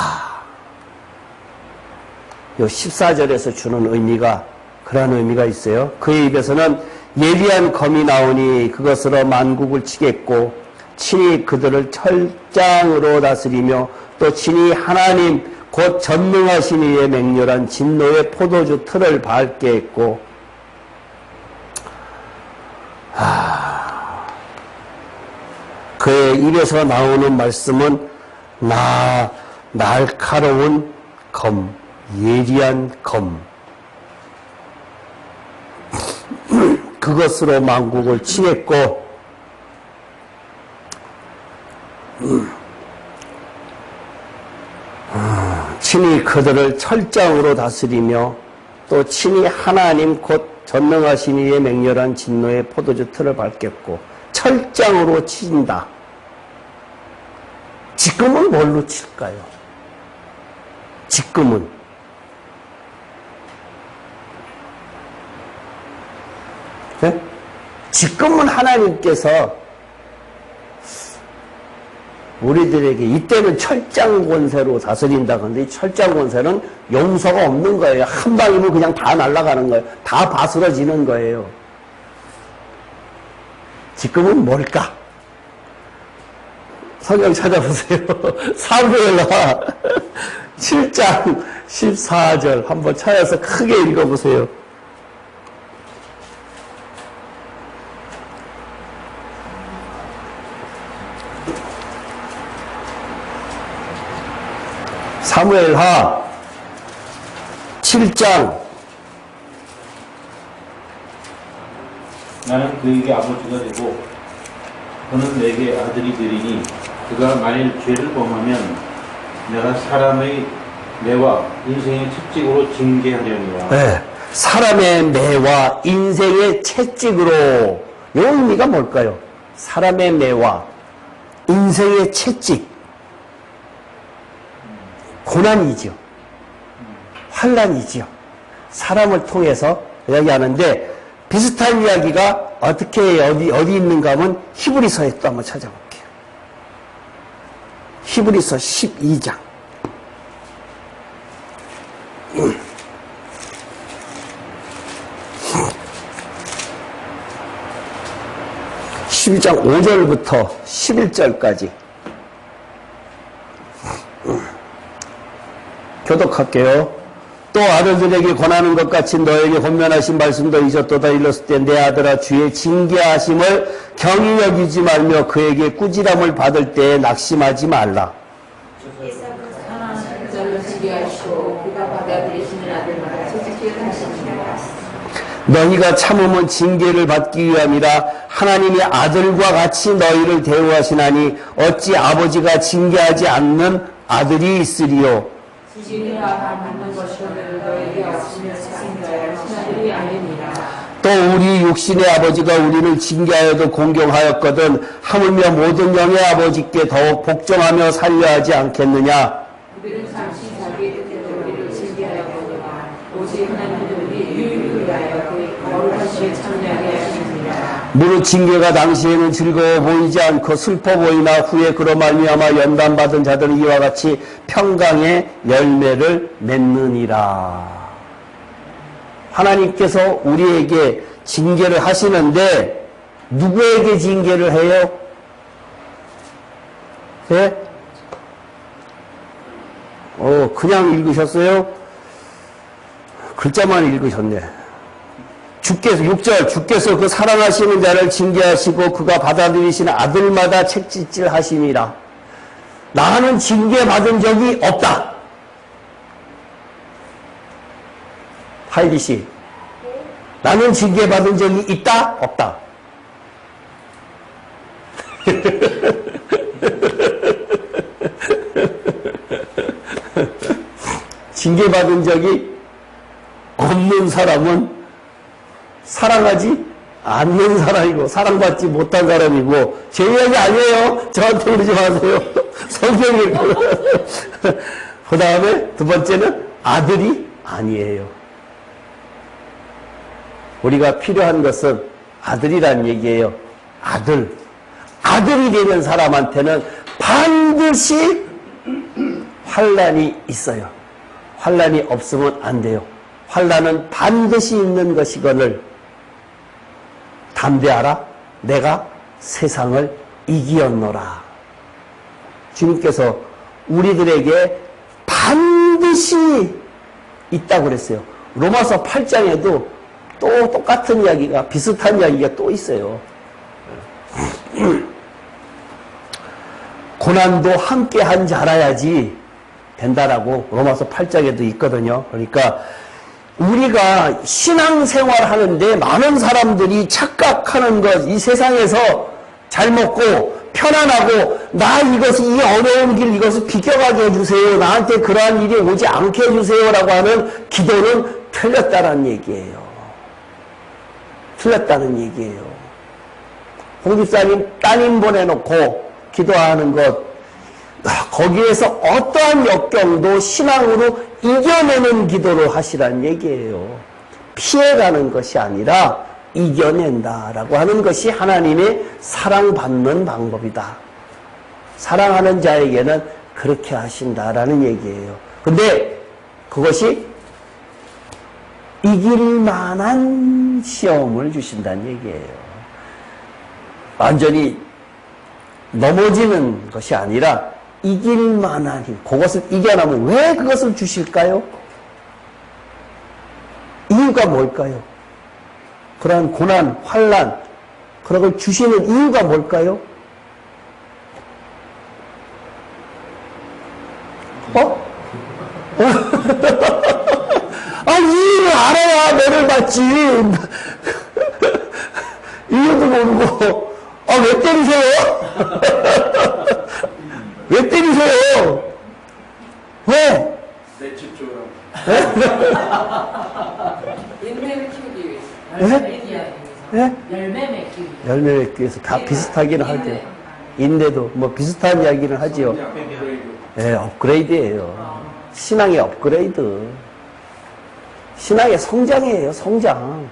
요 14절에서 주는 의미가, 그러한 의미가 있어요. 그의 입에서는 예리한 검이 나오니 그것으로 만국을 치겠고 친히 그들을 철장으로 다스리며 또 친히 하나님 곧 전능하신 이의 맹렬한 진노의 포도주 틀을 밟게 했고, 그의 입에서 나오는 말씀은 날카로운 검, 예리한 검, 그것으로 만국을 치겠고, 친히 그들을 철장으로 다스리며 또 친히 하나님 곧 전능하신 이의 맹렬한 진노의 포도주 틀을 밟겠고, 철장으로 친다. 지금은 뭘로 칠까요? 지금은 네? 지금은 하나님께서 우리들에게 이때는 철장 권세로 다스린다. 그런데 이 철장 권세는 용서가 없는 거예요. 한 방이면 그냥 다 날아가는 거예요. 다 바스러지는 거예요. 지금은 뭘까? 성경 찾아보세요. 사무엘하 7장 14절 한번 찾아서 크게 읽어보세요. 사무엘하 7장. 나는 그에게 아버지가 되고 그는 내게 아들이 되리니 그가 만일 죄를 범하면 내가 사람의 매와 인생의 채찍으로 징계하려니와. 네, 사람의 매와 인생의 채찍으로. 이 의미가 뭘까요? 사람의 매와 인생의 채찍. 고난이죠. 환난이죠. 사람을 통해서 이야기하는데, 비슷한 이야기가 어디 있는가 하면 히브리서에 또 한번 찾아볼게요. 히브리서 12장. 12장 5절부터 11절까지. 교독할게요. 또 아들들에게 권하는 것 같이 너에게 권면하신 말씀도 잊었도다. 일렀을 때 내 아들아 주의 징계하심을 경히 여기지 말며 그에게 꾸지람을 받을 때에 낙심하지 말라. 너희가 참으면 징계를 받기 위함이라. 하나님이 아들과 같이 너희를 대우하시나니 어찌 아버지가 징계하지 않는 아들이 있으리요. 징계받는 것이오늘 너에게 없으면 생자의 신하들이 아니니라. 또 우리 육신의 아버지가 우리를 징계하여도 공경하였거든 하물며 모든 영의 아버지께 더욱 복종하며 살려하지 않겠느냐. 우리는 잠시 자기의 뜻대로 우리를 징계하였거니와 오직 하나님은 우리 유익을 위하여 그의 거룩하시에 참여하게 하시니라. 무릇 징계가 당시에는 즐거워 보이지 않고 슬퍼 보이나 후에 그로 말미암아 연단받은 자들은 이와 같이 평강의 열매를 맺느니라. 하나님께서 우리에게 징계를 하시는데 누구에게 징계를 해요? 네? 그냥 읽으셨어요? 글자만 읽으셨네. 주께서 6절 주께서 그 사랑하시는 자를 징계하시고 그가 받아들이시는 아들마다 책짓질 하심이라. 나는 징계받은 적이 없다. 하이리 씨, 나는 징계받은 적이 있다? 없다? 징계받은 적이 없는 사람은 사랑하지 않는 사람이고 사랑받지 못한 사람이고, 제 이야기 아니에요. 저한테 그러지 마세요. 성경이 그 다음에 두 번째는 아들이 아니에요. 우리가 필요한 것은 아들이라는 얘기예요. 아들이 되는 사람한테는 반드시 환난이 있어요. 환난이 없으면 안 돼요. 환난은 반드시 있는 것이거늘 담대하라. 내가 세상을 이기었노라. 주님께서 우리들에게 반드시 있다고 그랬어요. 로마서 8장에도 또 똑같은 이야기가, 비슷한 이야기가 또 있어요. 고난도 함께 한 자라야지 된다라고 로마서 8장에도 있거든요. 그러니까 우리가 신앙생활 하는데 많은 사람들이 착각하는 것, 이 세상에서 잘 먹고 편안하고 나 이것을, 이 어려운 길 이것을 비켜가게 해주세요, 나한테 그러한 일이 오지 않게 해주세요라고 하는 기도는 틀렸다는 얘기예요. 틀렸다는 얘기예요. 홍 집사님 따님 보내놓고 기도하는 것, 거기에서 어떠한 역경도 신앙으로 이겨내는 기도를 하시라는 얘기예요. 피해가는 것이 아니라 이겨낸다라고 하는 것이 하나님의 사랑받는 방법이다. 사랑하는 자에게는 그렇게 하신다라는 얘기예요. 근데 그것이 이길 만한 시험을 주신다는 얘기예요. 완전히 넘어지는 것이 아니라 이길 만한 힘, 그것을 이겨내면 왜 그것을 주실까요? 이유가 뭘까요? 그러한 고난, 환난, 그런 걸 주시는 이유가 뭘까요? 이유를 알아야 매를 받지. 이유도 모르고, 왜 때리세요? 왜 때리세요? 왜? 내 집중을. 인내를 키우기 위해서. 네? 열매 맺기 위해서. 열매 맺기 위해서 다 비슷하기는 하죠. 인내도 뭐 비슷한 이야기는 하지요. 예, 업그레이드예요. 신앙의 업그레이드. 신앙의 성장이에요, 성장.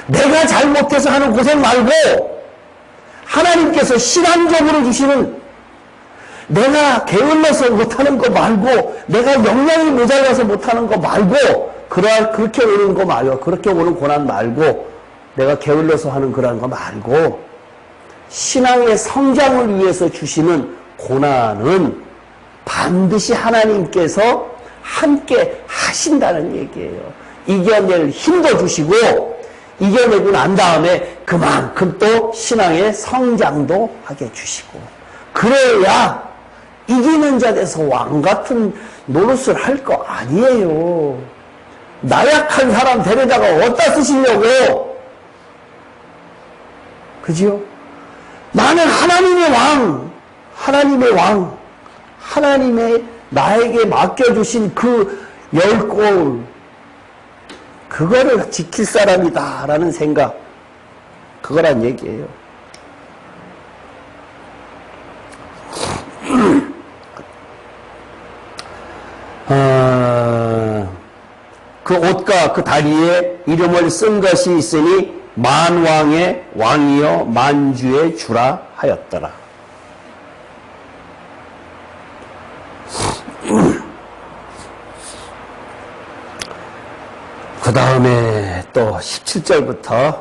내가 잘못해서 하는 고생 말고 하나님께서 신앙적으로 주시는, 내가 게을러서 못하는 거 말고, 내가 역량이 모자라서 못하는 거 말고, 그렇게 오는 거 말고, 그렇게 오는 고난 말고, 내가 게을러서 하는 그러한 거 말고, 신앙의 성장을 위해서 주시는 고난은 반드시 하나님께서 함께 하신다는 얘기예요. 이겨낼 힘도 주시고, 이겨내고 난 다음에 그만큼 또 신앙의 성장도 하게 주시고, 그래야 이기는 자 돼서 왕 같은 노릇을 할 거 아니에요. 나약한 사람 데려다가 어디다 쓰시려고? 그지요? 나는 하나님의 왕, 하나님의 왕, 하나님의 나에게 맡겨주신 그 10골, 그거를 지킬 사람이다 라는 생각, 그거란 얘기예요. 그 옷과 그 다리에 이름을 쓴 것이 있으니 만왕의 왕이요 만주의 주라 하였더라. 그 다음에 또 17절부터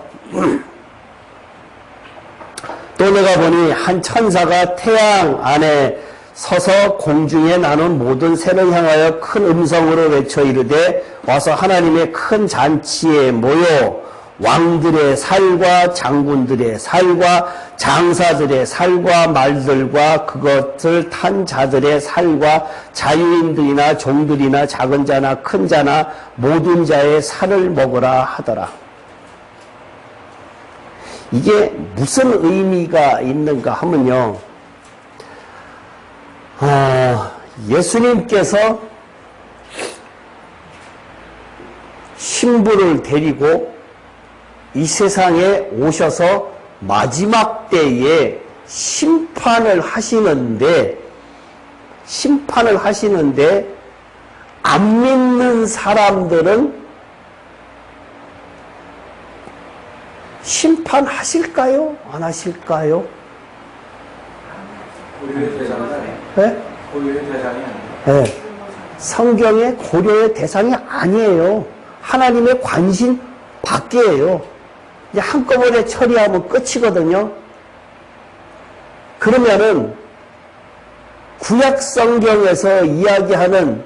또 내가 보니 한 천사가 태양 안에 서서 공중에 나눈 모든 새를 향하여 큰 음성으로 외쳐 이르되 와서 하나님의 큰 잔치에 모여 왕들의 살과 장군들의 살과 장사들의 살과 말들과 그것을 탄 자들의 살과 자유인들이나 종들이나 작은 자나 큰 자나 모든 자의 살을 먹으라 하더라. 이게 무슨 의미가 있는가 하면요, 예수님께서 신부를 데리고 이 세상에 오셔서 마지막 때에 심판을 하시는데 안 믿는 사람들은 심판하실까요? 안 하실까요? 고려의 대상이 네? 고려의 대상이 아니에요. 네. 성경의 고려의 대상이 아니에요. 하나님의 관심 밖이에요. 이제 한꺼번에 처리하면 끝이거든요. 그러면은 구약 성경에서 이야기하는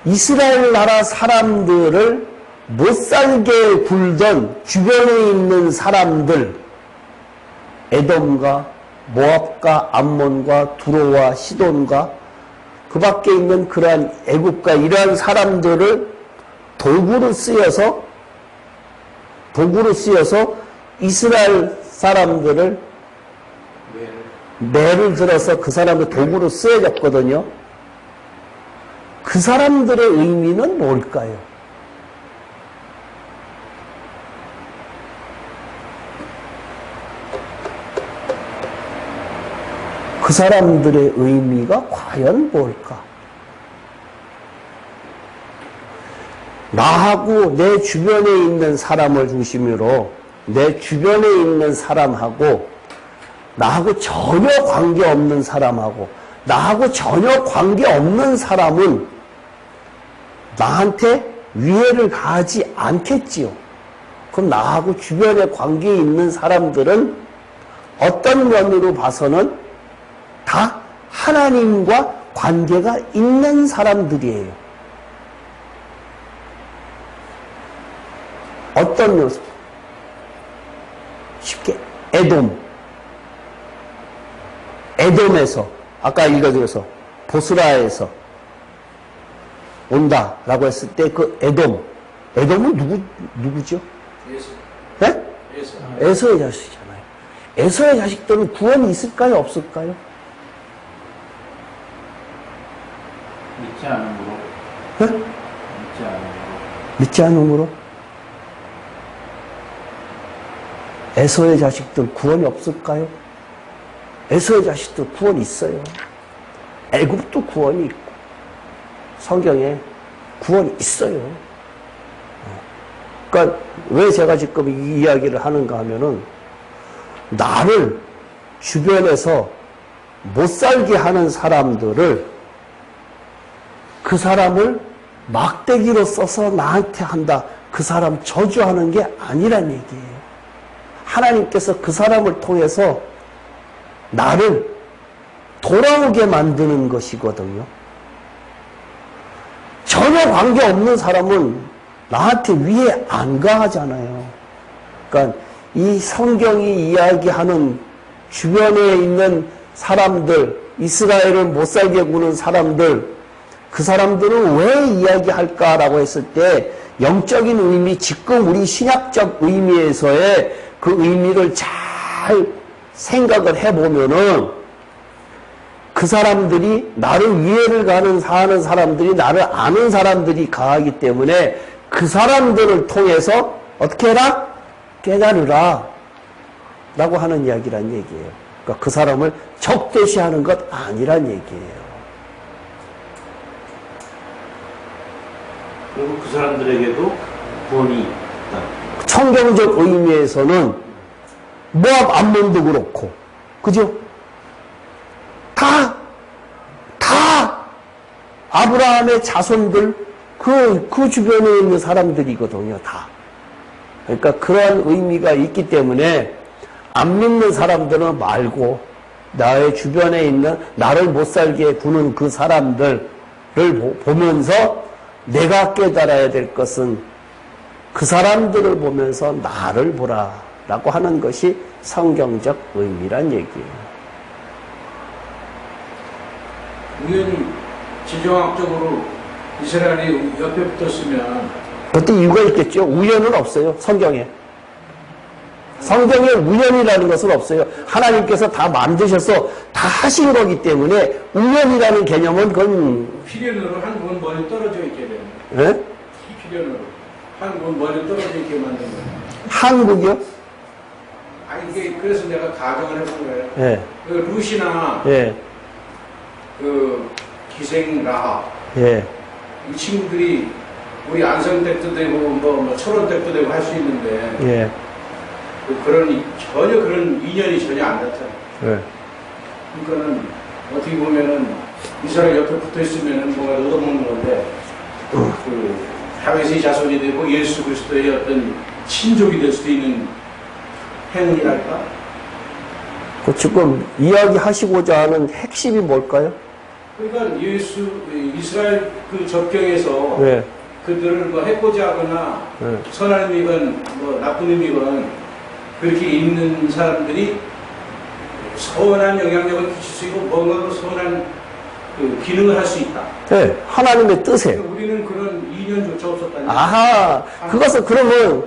이스라엘 나라 사람들을 못 살게 굴던 주변에 있는 사람들, 에돔과 모압과 암몬과 두로와 시돈과 그 밖에 있는 그러한 애국과 이러한 사람들을 도구로 쓰여서 이스라엘 사람들을 매를 들어서 그 사람을 도구로 쓰여졌거든요. 그 사람들의 의미는 뭘까요? 그 사람들의 의미가 과연 뭘까? 나하고 내 주변에 있는 사람을 중심으로 내 주변에 있는 사람하고 나하고 전혀 관계없는 사람하고 나하고 전혀 관계없는 사람은 나한테 위해를 가하지 않겠지요. 그럼 나하고 주변에 관계에 있는 사람들은 어떤 면으로 봐서는 다 하나님과 관계가 있는 사람들이에요. 어떤 묘사? 쉽게 에돔에서 아까 읽어드려서 보스라에서 온다라고 했을 때 그 에돔은 누구죠? 네? 에서의 자식이잖아요. 에서의 자식들은 구원이 있을까요? 없을까요? 믿지 않음으로. 네? 믿지 않음으로? 에서의 자식들 구원이 없을까요? 에서의 자식들 구원이 있어요. 애굽도 구원이 있고 성경에 구원이 있어요. 그러니까 왜 제가 지금 이 이야기를 하는가 하면은 나를 주변에서 못 살게 하는 사람들을 그 사람을 막대기로 써서 나한테 한다. 그 사람 저주하는 게 아니란 얘기예요. 하나님께서 그 사람을 통해서 나를 돌아오게 만드는 것이거든요. 전혀 관계없는 사람은 나한테 위해 안 가하잖아요. 그러니까 이 성경이 이야기하는 주변에 있는 사람들, 이스라엘을 못 살게 구는 사람들, 그 사람들은 왜 이야기할까라고 했을 때 영적인 의미, 지금 우리 신약적 의미에서의 그 의미를 잘 생각을 해보면은 그 사람들이 나를 이해를 가는 사는 사람들이 나를 아는 사람들이 강하기 때문에 그 사람들을 통해서 어떻게 해라? 깨달으라 라고 하는 이야기란 얘기예요. 그러니까 그 사람을 적대시하는 것 아니란 얘기예요. 그리고 그 사람들에게도 구원이 있다. 성경적 의미에서는 모압 암몬도 그렇고 그죠? 다 아브라함의 자손들 그 주변에 있는 사람들이거든요. 다. 그러니까 그러한 의미가 있기 때문에 안 믿는 사람들은 말고 나의 주변에 있는 나를 못 살게 구는 그 사람들을 보면서 내가 깨달아야 될 것은 그 사람들을 보면서 나를 보라 라고 하는 것이 성경적 의미란 얘기예요. 우연히 지정학적으로 이스라엘이 옆에 붙었으면 그때 이유가 있겠죠. 우연은 없어요. 성경에. 성경에 우연이라는 것은 없어요. 하나님께서 다 만드셔서 다 하신 거기 때문에 우연이라는 개념은 그건 필연으로 한국은 멀리 떨어져 있게 되는 예? 필연으로 한국은 멀리 떨어져 있게 만든 거예요. 한국이요? 이게 그래서 내가 가정을 해본 거예요. 예. 그 루시나 예. 그 기생 라하 예. 이 친구들이 우리 안성댁도 되고 뭐 철원댁도 되고 할 수 있는데 예. 전혀 그런 인연이 전혀 안 닿잖아요. 예. 그러니까는 어떻게 보면은 이스라엘 옆에 붙어 있으면은 뭔가 얻어먹는 건데 그 다윗의 자손이 되고 예수 그리스도의 어떤 친족이 될 수도 있는 행운이랄까? 그 지금 이야기하시고자 하는 핵심이 뭘까요? 그러니까 이스라엘 그 접경에서 예. 그들을 뭐 해코지 하거나 예. 선한 의미건 뭐 나쁜 의미건 그렇게 있는 사람들이 선한 영향력을 끼칠 수 있고 뭔가 선한 그 기능을 할 수 있다. 예. 하나님의 뜻에. 그러니까 우리는 그런 인연조차 없었다는 아하. 그것은 그러면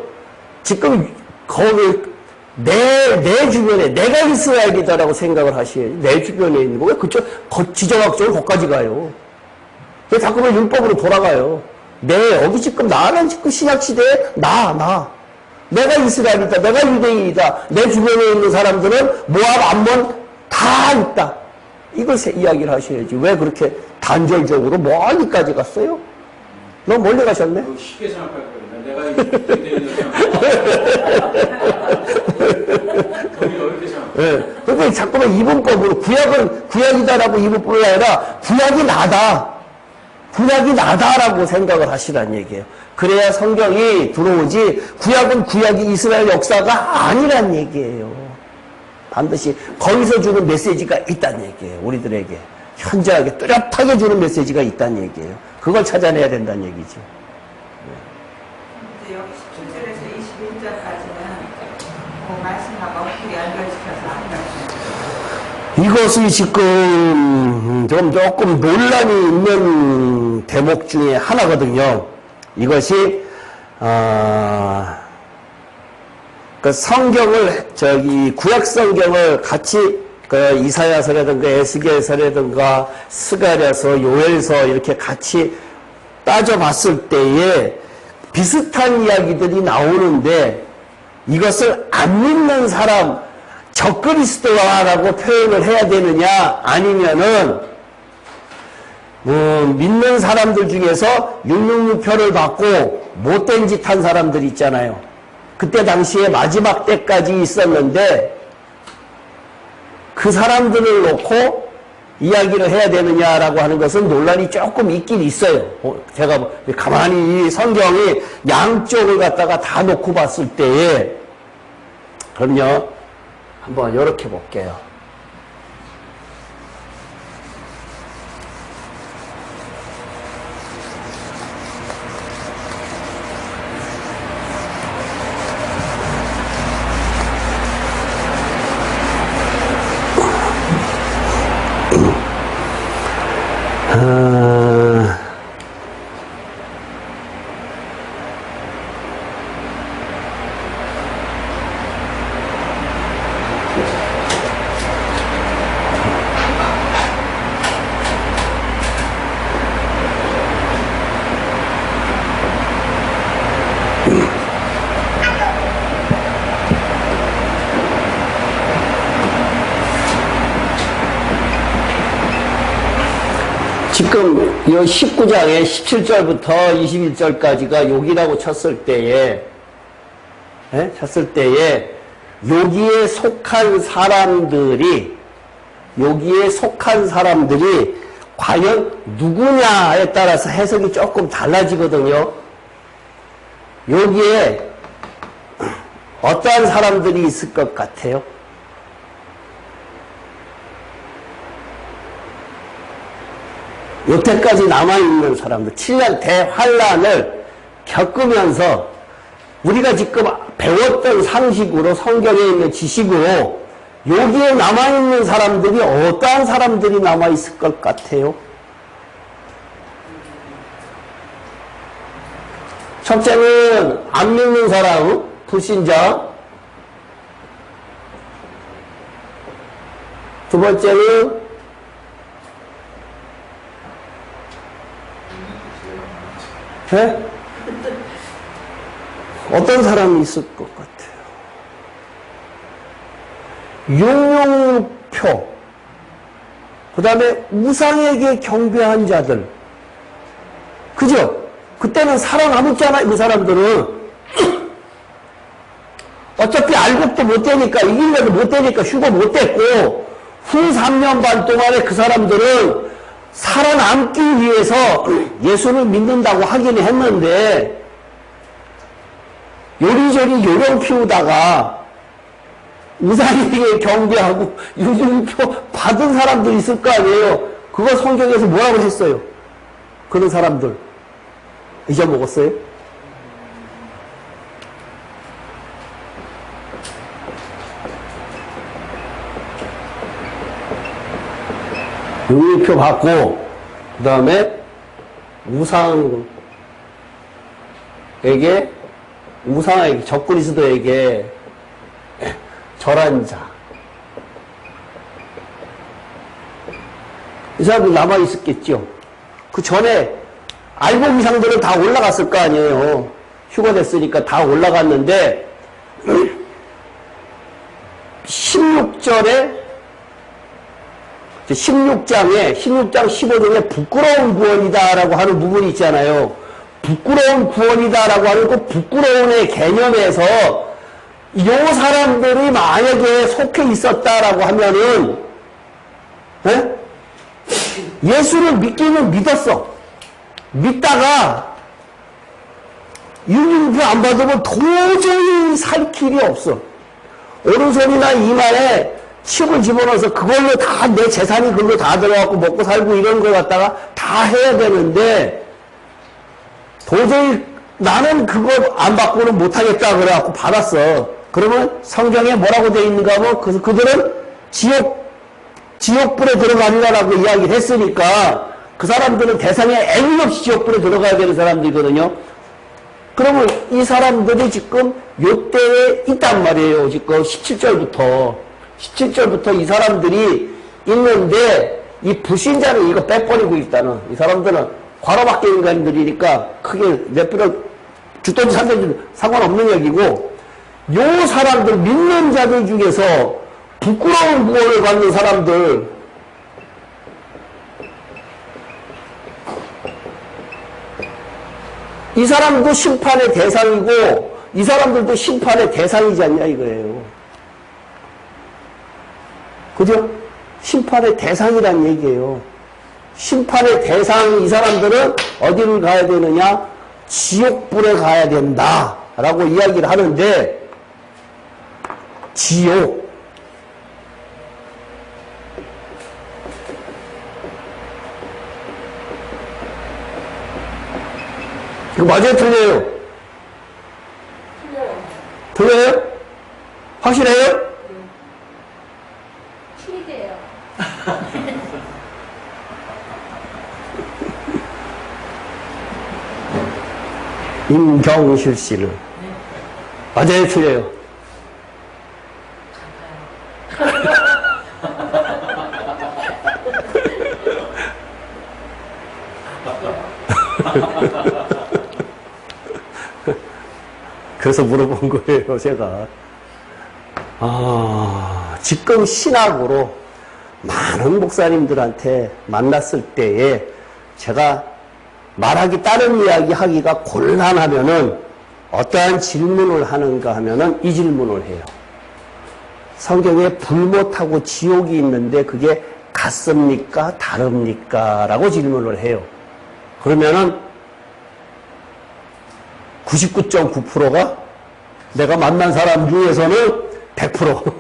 지금 거기 내 주변에 내가 이스라엘이다라고 생각을 하셔야지. 내 주변에 있는 거 왜 그쪽 지정학적으로 거기까지 가요? 왜 자꾸만 율법으로 돌아가요? 여기 지금 나는 지금 신약시대에 내가 이스라엘이다. 내가 유대인이다. 내 주변에 있는 사람들은 모압, 암몬 다 있다. 이걸 이야기를 하셔야지. 왜 그렇게 단절적으로 멀리까지 갔어요? 너무 멀리 가셨네? 쉽게 생각할 거예요. 내가 유대인을 생각하고 거의 어렵게 생각해요. 예. 그러니까 자꾸만 이분법으로 구약이다라고 이분법이 아니라 구약이 나다라고 생각을 하시라는 얘기예요. 그래야 성경이 들어오지 구약이 이스라엘 역사가 아니란 얘기예요. 반드시 거기서 주는 메시지가 있다는 얘기예요. 우리들에게 현저하게 뚜렷하게 주는 메시지가 있다는 얘기예요. 그걸 찾아내야 된다는 얘기죠. 이제 여기 17절에서 21절까지는 그 말씀하고 어떻게 연결시켜서 한 말씀. 이것이 지금 조금 논란이 있는 대목 중에 하나거든요. 이것이 그 성경을 구약 성경을 같이 그 이사야서라든가 에스겔서라든가 스가랴서, 요엘서 이렇게 같이 따져봤을 때에 비슷한 이야기들이 나오는데 이것을 안 믿는 사람 적그리스도라고 표현을 해야 되느냐 아니면은 믿는 사람들 중에서 666표를 받고 못된 짓 한 사람들 있잖아요. 그때 당시에 마지막 때까지 있었는데 그 사람들을 놓고 이야기를 해야 되느냐라고 하는 것은 논란이 조금 있긴 있어요. 제가 가만히 이 성경이 양쪽을 갖다가 다 놓고 봤을 때에 그럼요. 한번 이렇게 볼게요. 지금 이 19장의 17절부터 21절까지가 욕이라고 쳤을 때에 여기에 속한 사람들이 과연 누구냐에 따라서 해석이 조금 달라지거든요. 여기에 어떠한 사람들이 있을 것 같아요? 여태까지 남아있는 사람들, 7년 대환란을 겪으면서 우리가 지금 배웠던 상식으로, 성경에 있는 지식으로 여기에 남아있는 사람들이 어떠한 사람들이 남아있을 것 같아요? 첫째는 안 믿는 사람, 불신자. 두 번째는 어떤 사람이 있을 것 같아요? 666표, 그 다음에 우상에게 경배한 자들. 그죠? 그때는 살아남았잖아요, 그 사람들은. 어차피 알곡도 못 되니까, 이기려도 못 되니까 휴거 못 됐고, 후 3년 반 동안에 그 사람들은 살아남기 위해서 예수를 믿는다고 하긴 했는데, 요리조리 요령 피우다가 우상에게 경배하고 666표 받은 사람도 있을 거 아니에요. 그거 성경에서 뭐라고 했어요? 그런 사람들 잊어먹었어요? 용의표 받고 그 다음에 우상에게 적그리스도에게 절한 자, 이 사람들 남아있었겠죠. 그 전에 알곡 이상들은 다 올라갔을 거 아니에요. 휴가 됐으니까 다 올라갔는데 16장 15절에 부끄러운 구원이다라고 하는 부분이 있잖아요. 부끄러운 구원이다라고 하는 그 부끄러움의 개념에서 이 사람들이 만약에 속해 있었다라고 하면은 예수를 믿기는 믿었어. 믿다가 666표 안 받으면 도저히 살 길이 없어. 오른손이나 이마에 칩을 집어넣어서 그걸로 다 내 재산이 그걸로 다 들어가고 먹고 살고 이런 걸 갖다가 다 해야 되는데 도저히 나는 그거 안 받고는 못하겠다 그래갖고 받았어. 그러면 성경에 뭐라고 되어 있는가 하면 그들은 지옥불에 들어가리라고 이야기를 했으니까 그 사람들은 대상에 애물없이 지옥불에 들어가야 되는 사람들이거든요. 그러면 이 사람들이 지금 요때에 있단 말이에요. 지금 17절부터 이 사람들이 있는데 이 불신자는 이거 빼버리고 있다는, 이 사람들은 과로밖에 인간들이니까 크게 내버려 죽든지 살든지 상관없는 얘기고, 요 사람들 믿는 자들 중에서 부끄러운 구원을 받는 사람들, 이 사람도 심판의 대상이고 이 사람들도 심판의 대상이지 않냐 이거예요. 그죠? 심판의 대상이란 얘기예요. 심판의 대상, 이 사람들은 어디를 가야 되느냐? 지옥불에 가야 된다 라고 이야기를 하는데, 지옥, 이거 맞아요? 틀려요? 틀려요? 확실해요? 틀리대요. 임경실 씨는 맞아요? 틀려요? 그래서 물어본 거예요, 제가. 지금 신학으로 많은 목사님들한테 만났을 때에 제가 말하기 다른 이야기 하기가 곤란하면은 어떠한 질문을 하는가 하면은 이 질문을 해요. 성경에 불못하고 지옥이 있는데 그게 같습니까? 다릅니까? 라고 질문을 해요. 그러면은 99.9%가 내가 만난 사람 중에서는 100%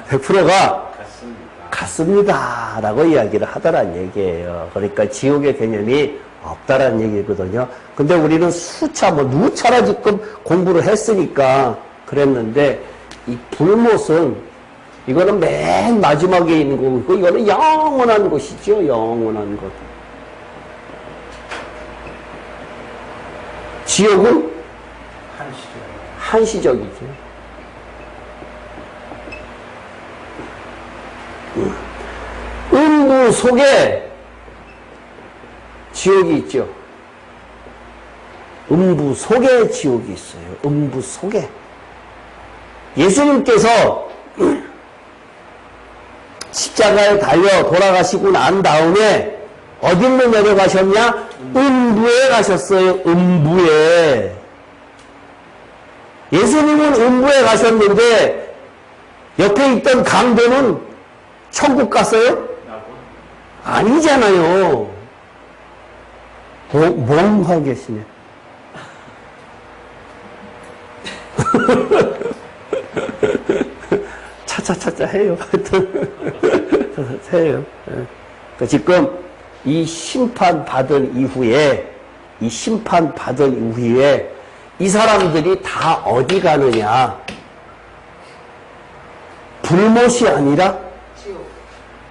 100%가 같습니다. 라고 이야기를 하더란 얘기예요. 그러니까 지옥의 개념이 없다란 얘기거든요. 근데 우리는 수차, 누차나 지금 공부를 했으니까 그랬는데, 이 불못은, 이거는 맨 마지막에 있는 거고, 이거는 영원한 것이죠. 영원한 것. 지옥은 한시적이죠. 음부 속에 지옥이 있죠. 음부 속에 지옥이 있어요. 음부 속에. 예수님께서 십자가에 달려 돌아가시고 난 다음에 어디로 내려가셨냐? 음부에 가셨어요. 음부에. 예수님은 음부에 가셨는데 옆에 있던 강도는 천국 갔어요? 아니잖아요. 멍하게 계시네. 차차차차 해요. 하여튼 해요. 그러니까 지금 이 심판 받은 이후에 이 사람들이 다 어디 가느냐? 불못이 아니라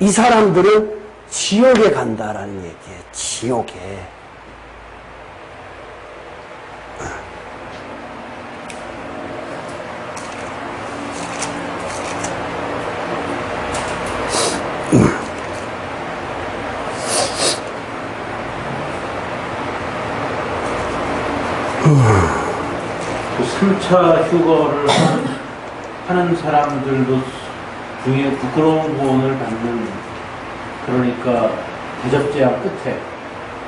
이 사람들은 지옥에 간다라는 얘기예요. 지옥에. 그 3차 휴거를 하는 사람들도 중에 부끄러운 구원을 받는, 그러니까 대접제한 끝에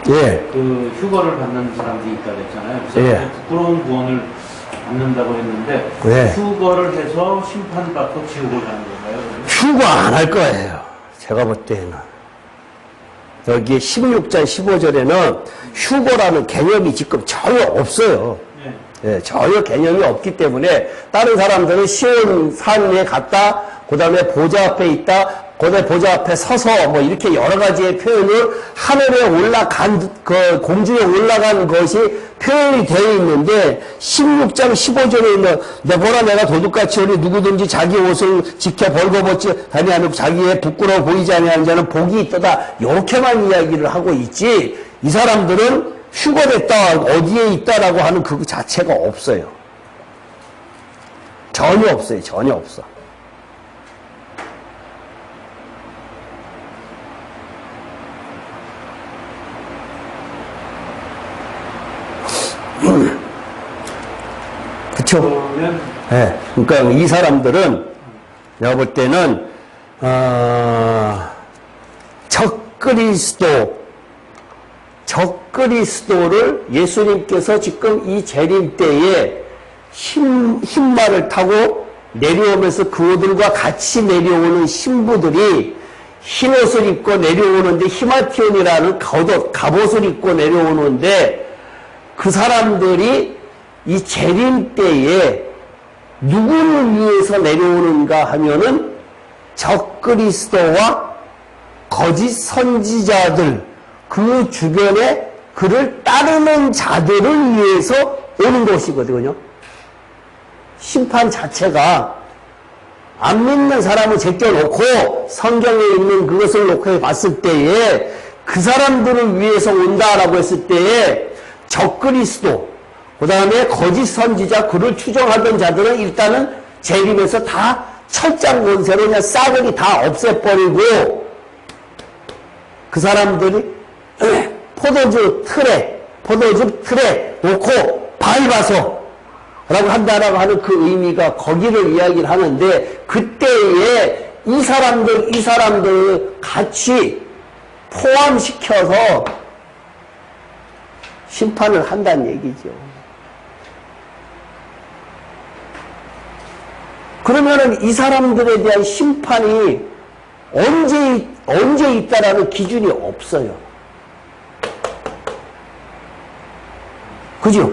예. 그 휴거를 받는 사람들이 있다 그랬잖아요. 그래서 예. 부끄러운 구원을 받는다고 했는데 예. 휴거를 해서 심판받고 지옥을 가는 건가요? 휴거 안 할 거예요. 제가 볼 때는. 여기 16절, 15절에는 휴거라는 개념이 지금 전혀 없어요. 예, 전혀 개념이 없기 때문에 다른 사람들은 시온 산에 갔다, 그 다음에 보좌 앞에 있다, 그 다음에 보좌 앞에 서서 뭐 이렇게 여러 가지의 표현을 하늘에 올라간, 그 공중에 올라간 것이 표현이 되어 있는데 16장 15절에 있는 보라 내가 도둑같이 오니 누구든지 자기 옷을 지켜 벌거벗지 아니하는 자기의 부끄러워 보이지 아니하는 자는 복이 있도다. 이렇게만 이야기를 하고 있지 이 사람들은 휴거됐다 어디에 있다라고 하는 그 자체가 없어요. 전혀 없어요. 전혀 없어. 그쵸? 네. 그러니까 이 사람들은 내가 볼 때는 적그리스도를 예수님께서 지금 이 재림 때에 흰말을 타고 내려오면서 그들과 같이 내려오는 신부들이 흰 옷을 입고 내려오는데 히마티온이라는 갑옷을 입고 내려오는데 그 사람들이 이 재림 때에 누구를 위해서 내려오는가 하면은 적그리스도와 거짓 선지자들 그 주변에 그를 따르는 자들을 위해서 오는 것이거든요. 심판 자체가 안 믿는 사람을 제껴놓고 성경에 있는 그것을 놓고 봤을 때에 그 사람들을 위해서 온다라고 했을 때에 적그리스도 그 다음에 거짓 선지자 그를 추종하던 자들은 일단은 재림에서 다 철장 권세로 그냥 싸그리 다 없애버리고 그 사람들이 포도주 틀에 놓고 밟아서 라고 한다라고 하는 그 의미가 거기를 이야기를 하는데 그때에 이 사람들 같이 포함시켜서 심판을 한다는 얘기죠. 그러면은 이 사람들에 대한 심판이 언제 있다라는 기준이 없어요. 그죠?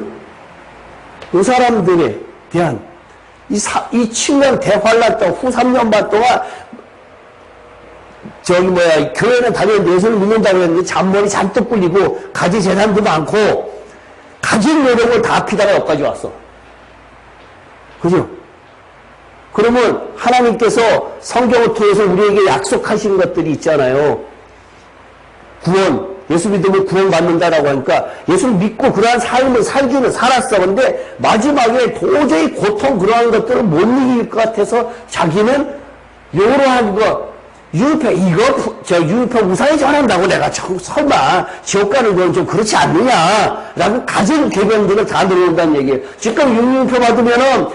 이 사람들에 대한 이 7년 대환란 동안 후 3년 반 동안 교회는 당연히 예수를 믿는다고 했는데 잔머리 잔뜩 굴리고 가지 재산도 많고 가진 노력을 다 합히다가 여기까지 왔어. 그죠? 그러면 하나님께서 성경을 통해서 우리에게 약속하신 것들이 있잖아요. 구원, 예수 믿으면 구원 받는다라고 하니까 예수를 믿고 그러한 삶을 살기는 살았어. 근데 마지막에 도저히 고통 그러한 것들을 못 이길 것 같아서 자기는 이러한 거 유효표 우상에 전한다고 내가 설마 지옥 가는 건 좀 그렇지 않느냐라고 가진 궤변들을 다 들어온다는 얘기예요. 지금 유효표 받으면은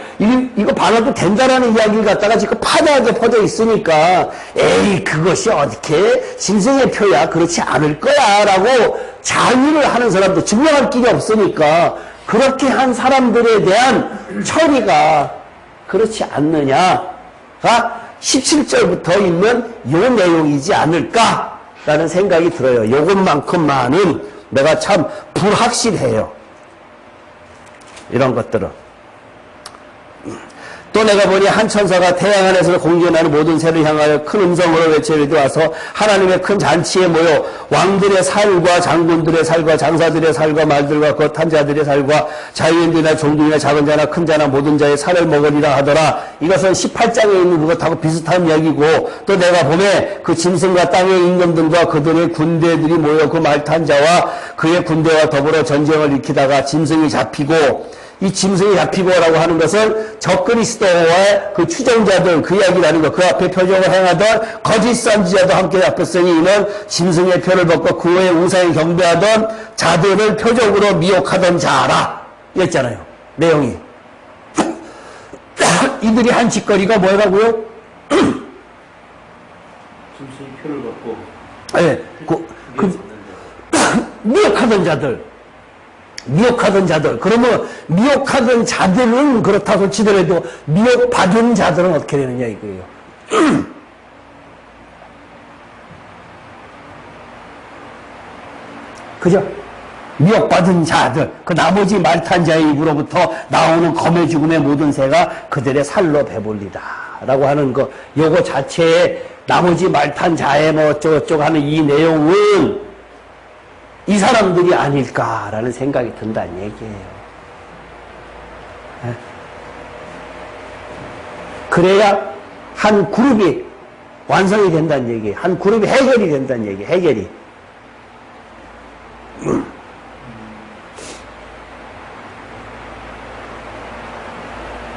이거 받아도 된다라는 이야기를 갖다가 지금 파다하게 퍼져 있으니까 에이 그것이 어떻게 짐승의 표야 그렇지 않을 거야라고 자위를 하는 사람도 증명할 길이 없으니까 그렇게 한 사람들에 대한 처리가 그렇지 않느냐가 17절부터 있는 요 내용이지 않을까라는 생각이 들어요. 요것만큼만은 내가 참 불확실해요. 이런 것들은. 또 내가 보니 한 천사가 태양 안에서 공중에 나는 모든 새를 향하여 큰 음성으로 외치리되 와서 하나님의 큰 잔치에 모여 왕들의 살과 장군들의 살과 장사들의 살과 말들과 그 탄 자들의 살과 자유인들이나 종들이나 작은 자나 큰 자나 모든 자의 살을 먹으리라 하더라. 이것은 18장에 있는 그것하고 비슷한 이야기고 또 내가 보매 그 짐승과 땅의 임금들과 그들의 군대들이 모여 그 말 탄 자와 그의 군대와 더불어 전쟁을 일으키다가 짐승이 잡히고 이 짐승이 잡히고라고 하는 것은 적그리스도와의 그 추종자들 그 이야기라는 거 그 앞에 표적을 행하던 거짓 선지자도 함께 잡혔으니 이는 짐승의 표를 벗고 그의 우상에 경배하던 자들을 표적으로 미혹하던 자라 이랬잖아요. 내용이. 이들이 한 짓거리가 뭐라고요? 짐승의 표를 벗고 네, 미혹하던 자들. 그러면 미혹하던 자들은 그렇다고 치더라도 미혹받은 자들은 어떻게 되느냐 이거예요. 그죠? 미혹받은 자들, 그 나머지 말 탄 자의 입으로부터 나오는 검의 죽음의 모든 새가 그들의 살로 배불리다. 라고 하는 거, 요거 자체에 나머지 말 탄 자의 뭐 어쩌고저쩌고 하는 이 내용은 이 사람들이 아닐까라는 생각이 든다는 얘기예요. 네? 그래야 한 그룹이 완성이 된다는 얘기예요. 한 그룹이 해결이 된다는 얘기예요. 해결이.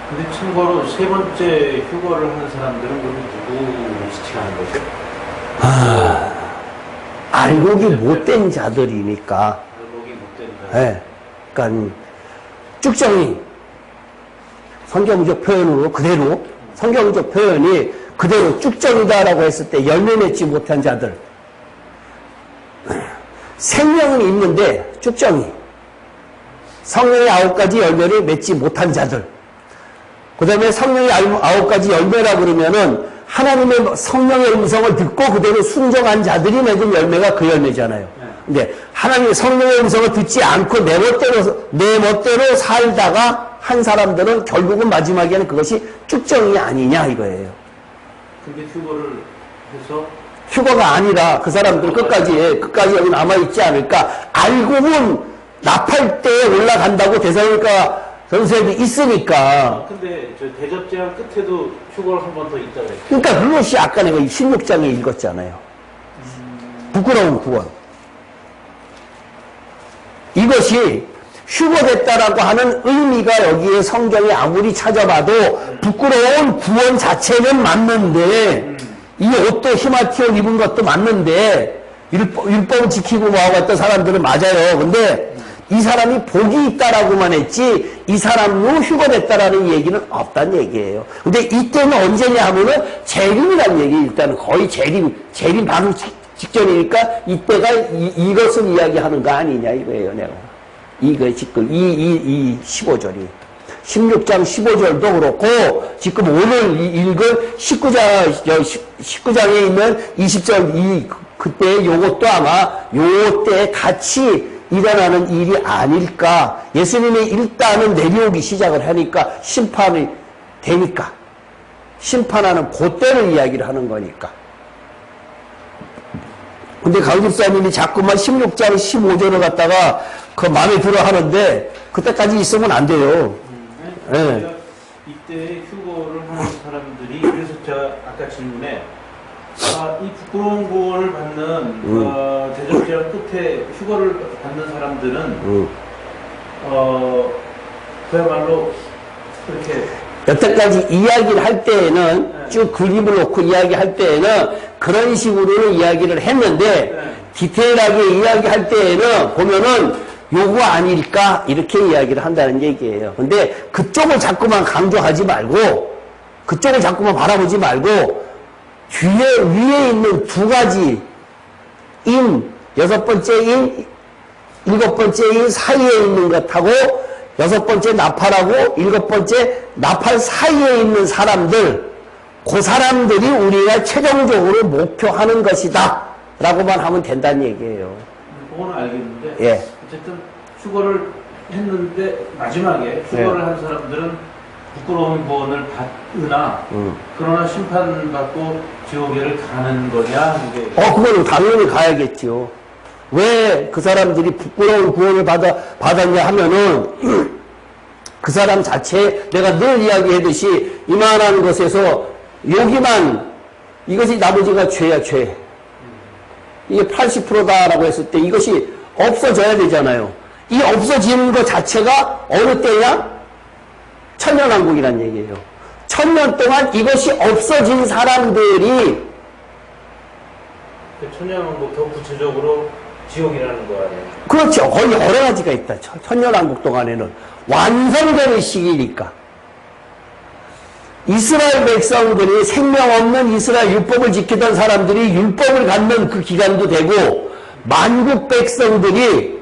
근데 참고로 세 번째 휴거를 하는 사람들은 그럼 누구 리스트하는 거죠? 알곡이 못된 자들이니까. 알곡이 못된 자들. 네. 그러니까 쭉정이 성경적 표현으로 그대로 성경적 표현이 그대로 쭉정이다라고 했을 때 열매 맺지 못한 자들. 생명은 있는데 쭉정이. 성령의 9가지 열매를 맺지 못한 자들. 그 다음에 성령의 9가지 열매라 그러면은 하나님의 성령의 음성을 듣고 그대로 순종한 자들이 맺은 열매가 그 열매잖아요. 근데 하나님의 성령의 음성을 듣지 않고 내 멋대로 살다가 한 사람들은 결국은 마지막에는 그것이 쭉정이 아니냐 이거예요. 근데 휴거를 해서 휴거가 아니라 그 사람들 끝까지 여기 남아있지 않을까. 알고는 나팔 때에 올라간다고 대사니까 전세도 있으니까. 근데 저 대접제한 끝에도 휴거를 한 번 더 있다고 했죠. 그러니까 그것이 아까 내가 16장에 읽었잖아요. 부끄러운 구원. 이것이 휴거됐다라고 하는 의미가 여기에 성경에 아무리 찾아봐도 부끄러운 구원 자체는 맞는데 이 옷도 히마티옷 입은 것도 맞는데 율법을 지키고 뭐하고 했던 사람들은 맞아요. 근데 이 사람이 복이 있다라고만 했지 이 사람도 휴거됐다라는 얘기는 없다는 얘기예요. 근데 이때는 언제냐 하면은 재림이라는 얘기 일단은 거의 재림 바로 직전이니까 이때가 이것을 이야기하는 거 아니냐 이거예요, 내가. 이거 지금 이 15절이. 16장 15절도 그렇고, 지금 오늘 읽은 19장에 있는 20절, 그때 요것도 아마 요때 같이 일어나는 일이 아닐까. 예수님이 일단은 내려오기 시작을 하니까 심판이 되니까. 심판하는 그때를 이야기를 하는 거니까. 근데 강집사님이 자꾸만 16장 15절을 갖다가 그 마음에 들어 하는데 그때까지 있으면 안 돼요. 네. 이때 휴거를 하는 사람들이 그래서 제가 아까 질문에 이 부끄러운 구원을 받는 대적제한 끝에 휴거를 받는 사람들은 그야말로 그렇게 여태까지 이야기를 할 때에는 쭉 그림을 놓고 이야기할 때에는 그런 식으로는 이야기를 했는데 디테일하게 이야기할 때에는 보면은 요거 아닐까 이렇게 이야기를 한다는 얘기예요. 근데 그쪽을 자꾸만 강조하지 말고 그쪽을 자꾸만 바라보지 말고 위에 있는 두 가지 여섯 번째 일곱 번째 사이에 있는 것하고 여섯 번째 나팔하고 일곱 번째 나팔 사이에 있는 사람들, 그 사람들이 우리가 최종적으로 목표하는 것이다 라고만 하면 된다는 얘기예요. 그거는 알겠는데 예. 어쨌든 휴거를 했는데 마지막에 휴거를 한 사람들은 부끄러운 구원을 받으나 그러나 심판받고 지옥에를 가는 거냐 이게. 그거는 당연히 가야겠죠. 왜 그 사람들이 부끄러운 구원을 받았냐 하면은 그 사람 자체 내가 늘 이야기하듯이 이만한 것에서 여기만 이것이 나머지가 죄야 죄. 이게 80%다라고 했을 때 이것이 없어져야 되잖아요. 이 없어지는 것 자체가 어느 때냐? 천년왕국이란 얘기예요. 1000년 동안 이것이 없어진 사람들이 천년왕국 더 구체적으로 지옥이라는 거 아니에요? 그렇죠. 거의 여러 가지가 있다. 천년왕국 동안에는 완성되는 시기니까. 이스라엘 백성들이 생명 없는 이스라엘 율법을 지키던 사람들이 율법을 갖는 그 기간도 되고 만국 백성들이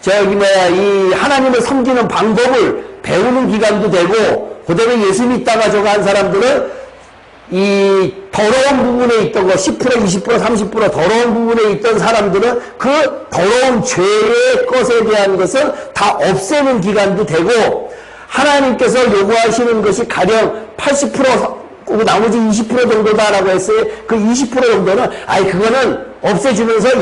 이 하나님을 섬기는 방법을 배우는 기간도 되고 그다음에 예수 믿다가 저거 한 사람들은 이 더러운 부분에 있던 거 10%, 20%, 30% 더러운 부분에 있던 사람들은 그 더러운 죄의 것에 대한 것을 다 없애는 기간도 되고 하나님께서 요구하시는 것이 가령 80% 나머지 20% 정도다라고 했어요. 그 20% 정도는 그거는 없애주면서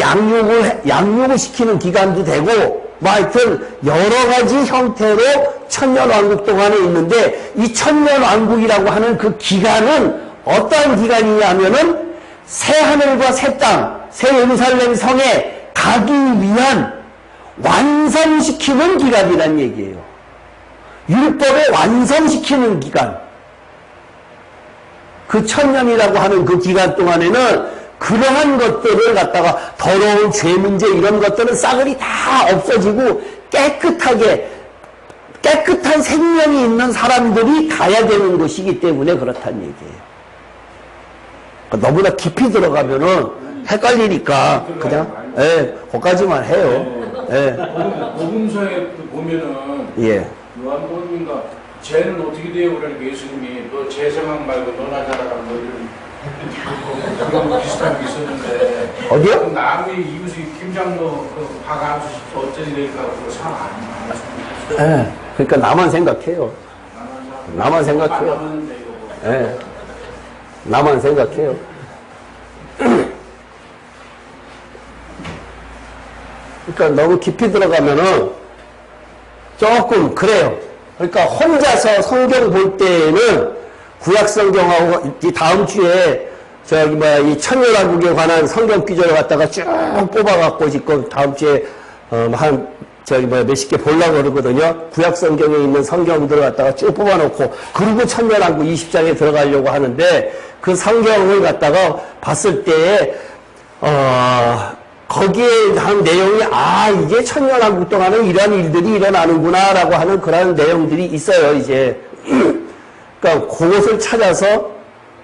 양육을 시키는 기간도 되고 뭐 하여튼 여러 가지 형태로 천년왕국 동안에 있는데 이 천년왕국이라고 하는 그 기간은 어떠한 기간이냐 하면은 새하늘과 새 땅, 새 예루살렘 성에 가기 위한 완성시키는 기간이란 얘기예요. 율법에 완성시키는 기간. 그 천년이라고 하는 그 기간 동안에는 그러한 것들을 갖다가 더러운 죄 문제 이런 것들은 싸그리 다 없어지고 깨끗한 생명이 있는 사람들이 가야 되는 것이기 때문에 그렇다는 얘기예요. 너무나 깊이 들어가면은 헷갈리니까 그냥 거기까지만 해요. 복음서에 보면은 요한복음인가 죄는 어떻게 돼요? 그러니까 예수님이 너 죄 생각 말고 너나 잘하라 뭐 이런 그런 비슷한 게 있었는데 어디요? 남의 이웃이 김장로 그 박안수 어쩌니 될까 그거 상안 했습니다. 그러니까 나만 생각해요. 나만 생각해요. 나만 생각해요. 그러니까 너무 깊이 들어가면은 조금 그래요. 그러니까 혼자서 성경 볼 때에는 구약 성경하고 이 다음 주에 이 천년왕국에 관한 성경 구절을 갖다가 쭉 뽑아갖고 지금 다음 주에 몇십 개 보려고 그러거든요. 구약 성경에 있는 성경들을 갖다가 쭉 뽑아놓고 그리고 천년왕국 20장에 들어가려고 하는데 그 성경을 갖다가 봤을 때에 거기에 한 내용이 이게 천년왕국 동안은 이러한 일들이 일어나는구나 라고 하는 그런 내용들이 있어요. 이제 그러니까 그것을 찾아서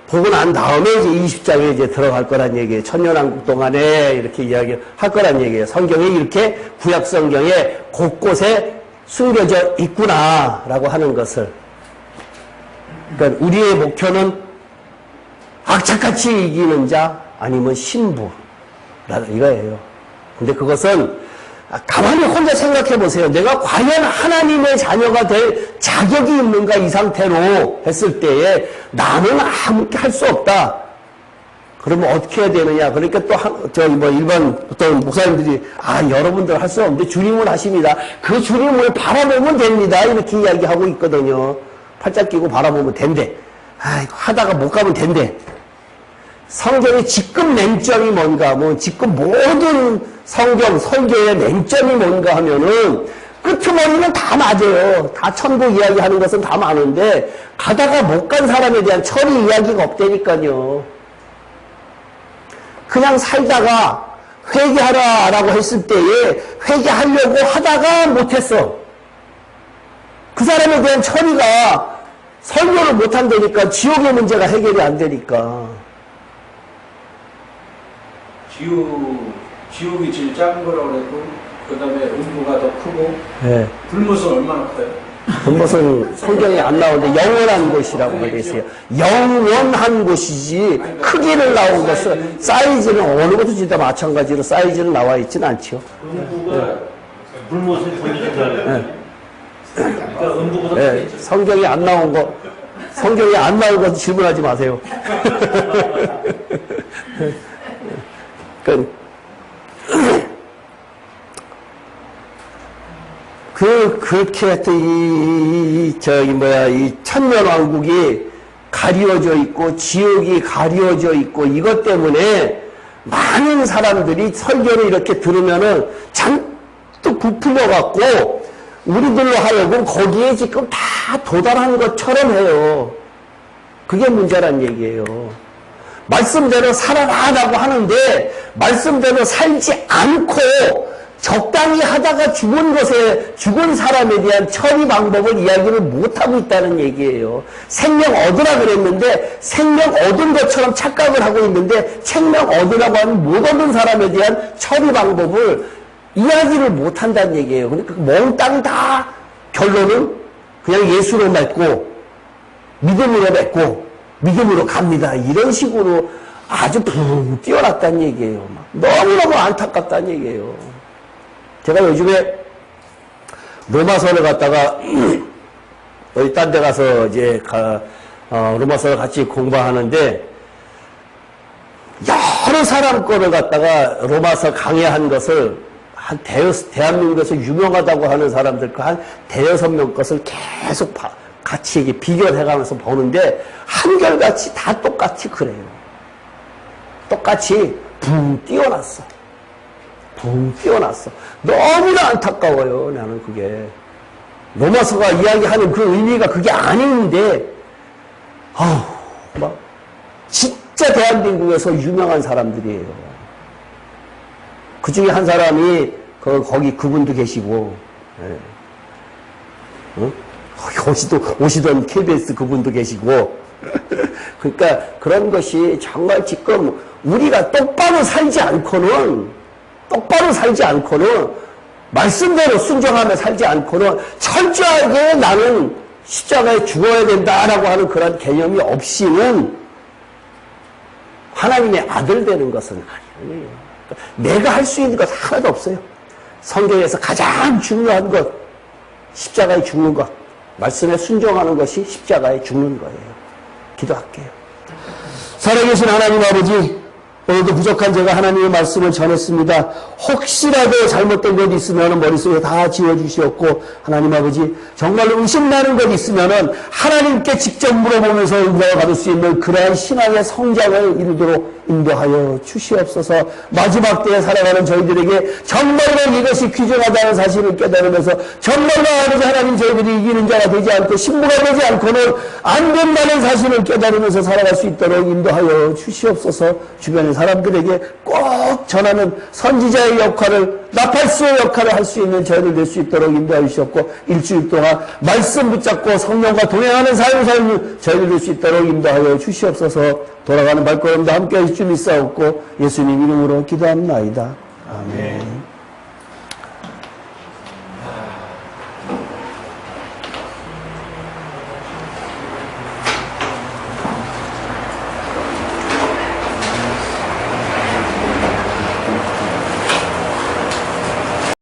보고 난 다음에 이제 20장에 이제 들어갈 거란 얘기예요. 천년왕국 동안에 이렇게 이야기할 거란 얘기예요. 성경에 이렇게 구약 성경에 곳곳에 숨겨져 있구나라고 하는 것을. 그러니까 우리의 목표는 악착같이 이기는 자 아니면 신부 이거예요. 근데 그것은 가만히 혼자 생각해 보세요. 내가 과연 하나님의 자녀가 될 자격이 있는가 이 상태로 했을 때에 나는 아무렇게 할 수 없다. 그러면 어떻게 해야 되느냐? 그러니까 또 일반 어떤 목사님들이 여러분들 할 수 없는데 주님은 하십니다. 그 주님을 바라보면 됩니다. 이렇게 이야기하고 있거든요. 팔짱 끼고 바라보면 된대. 하다가 못 가면 된대. 성경의 지금 맹점이 뭔가, 지금 모든 성경, 설교의 맹점이 뭔가 하면은, 끄트머리는 다 맞아요. 다 천국 이야기하는 것은 다 많은데, 가다가 못 간 사람에 대한 처리 이야기가 없다니까요. 그냥 살다가 회개하라라고 했을 때에, 회개하려고 하다가 못했어. 그 사람에 대한 처리가 설교를 못한다니까, 지옥의 문제가 해결이 안 되니까. 지옥이 제일 작은 거라고 그랬고, 그 다음에 음부가 더 크고, 네. 불못은 얼마나 커요? 불못은 성경에 안 나오는데 영원한 곳이라고 되어 있어요. 영원한 곳이지 크기를 나온 것은 사이즈는 어느 것도 진짜 마찬가지로 사이즈는 나와 있지는 않죠. 음부가 불못을 건드린다는. 그러니까 음부보다 네. 성경에 안 나온 거, 성경에 안 나온 것 질문하지 마세요. 그렇게 하여튼 이 천년왕국이 가리워져 있고, 지옥이 가리워져 있고, 이것 때문에 많은 사람들이 설교를 이렇게 들으면은 잔뜩 부풀려갖고, 우리들로 하여금 거기에 지금 다 도달한 것처럼 해요. 그게 문제란 얘기예요. 말씀대로 살아라라고 하는데 말씀대로 살지 않고 적당히 하다가 죽은 사람에 대한 처리 방법을 이야기를 못하고 있다는 얘기예요. 생명 얻으라 그랬는데 생명 얻은 것처럼 착각을 하고 있는데 생명 얻으라고 하면 못 얻은 사람에 대한 처리 방법을 이야기를 못한다는 얘기예요. 그러니까 몽땅 다 결론은 그냥 예수로 맺고 믿음으로 맺고 믿음으로 갑니다. 이런 식으로 아주 붕 뛰어났다는 얘기예요. 너무너무 안타깝다는 얘기예요. 제가 요즘에 로마서를 갖다가 어디 딴 데 가서 이제 로마서를 같이 공부하는데 여러 사람 거를 갖다가 로마서 강의한 것을 한 대한민국에서 유명하다고 하는 사람들 거 한 대여섯 명 것을 계속 같이 이게 비교를 해가면서 보는데 한결같이 다 똑같이 그래요. 똑같이 붕 뛰어났어. 붕 뛰어났어. 너무나 안타까워요. 나는 그게. 로마서가 이야기하는 그 의미가 그게 아닌데 막 진짜 대한민국에서 유명한 사람들이에요. 그 중에 한 사람이 거기 그분도 계시고 오시던 KBS 그분도 계시고 그러니까 그런 것이 정말 지금 우리가 똑바로 살지 않고는 말씀대로 순종하며 살지 않고는 철저하게 나는 십자가에 죽어야 된다라고 하는 그런 개념이 없이는 하나님의 아들 되는 것은 아니에요. 내가 할 수 있는 것 하나도 없어요. 성경에서 가장 중요한 것, 십자가에 죽는 것, 말씀에 순종하는 것이 십자가에 죽는 거예요. 기도할게요. 살아계신 하나님 아버지, 오늘도 부족한 제가 하나님의 말씀을 전했습니다. 혹시라도 잘못된 것 있으면 머릿속에 다 지워주시옵고, 하나님 아버지, 정말로 의심나는 것 있으면 하나님께 직접 물어보면서 응답을 받을 수 있는 그러한 신앙의 성장을 이루도록 인도하여 주시옵소서. 마지막 때에 살아가는 저희들에게 정말로 이것이 귀중하다는 사실을 깨달으면서 정말로 아버지 하나님 저희들이 이기는 자가 되지 않고 신부가 되지 않고는 안 된다는 사실을 깨달으면서 살아갈 수 있도록 인도하여 주시옵소서. 주변에서 사람들에게 꼭 전하는 선지자의 역할을, 나팔수의 역할을 할 수 있는 저희들 될 수 있도록 인도해 주셨고, 일주일 동안 말씀 붙잡고 성령과 동행하는 삶을 저희들 될 수 있도록 인도하여 주시옵소서. 돌아가는 발걸음도 함께 하실 줄 믿사옵고 예수님 이름으로 기도합나이다. 아멘.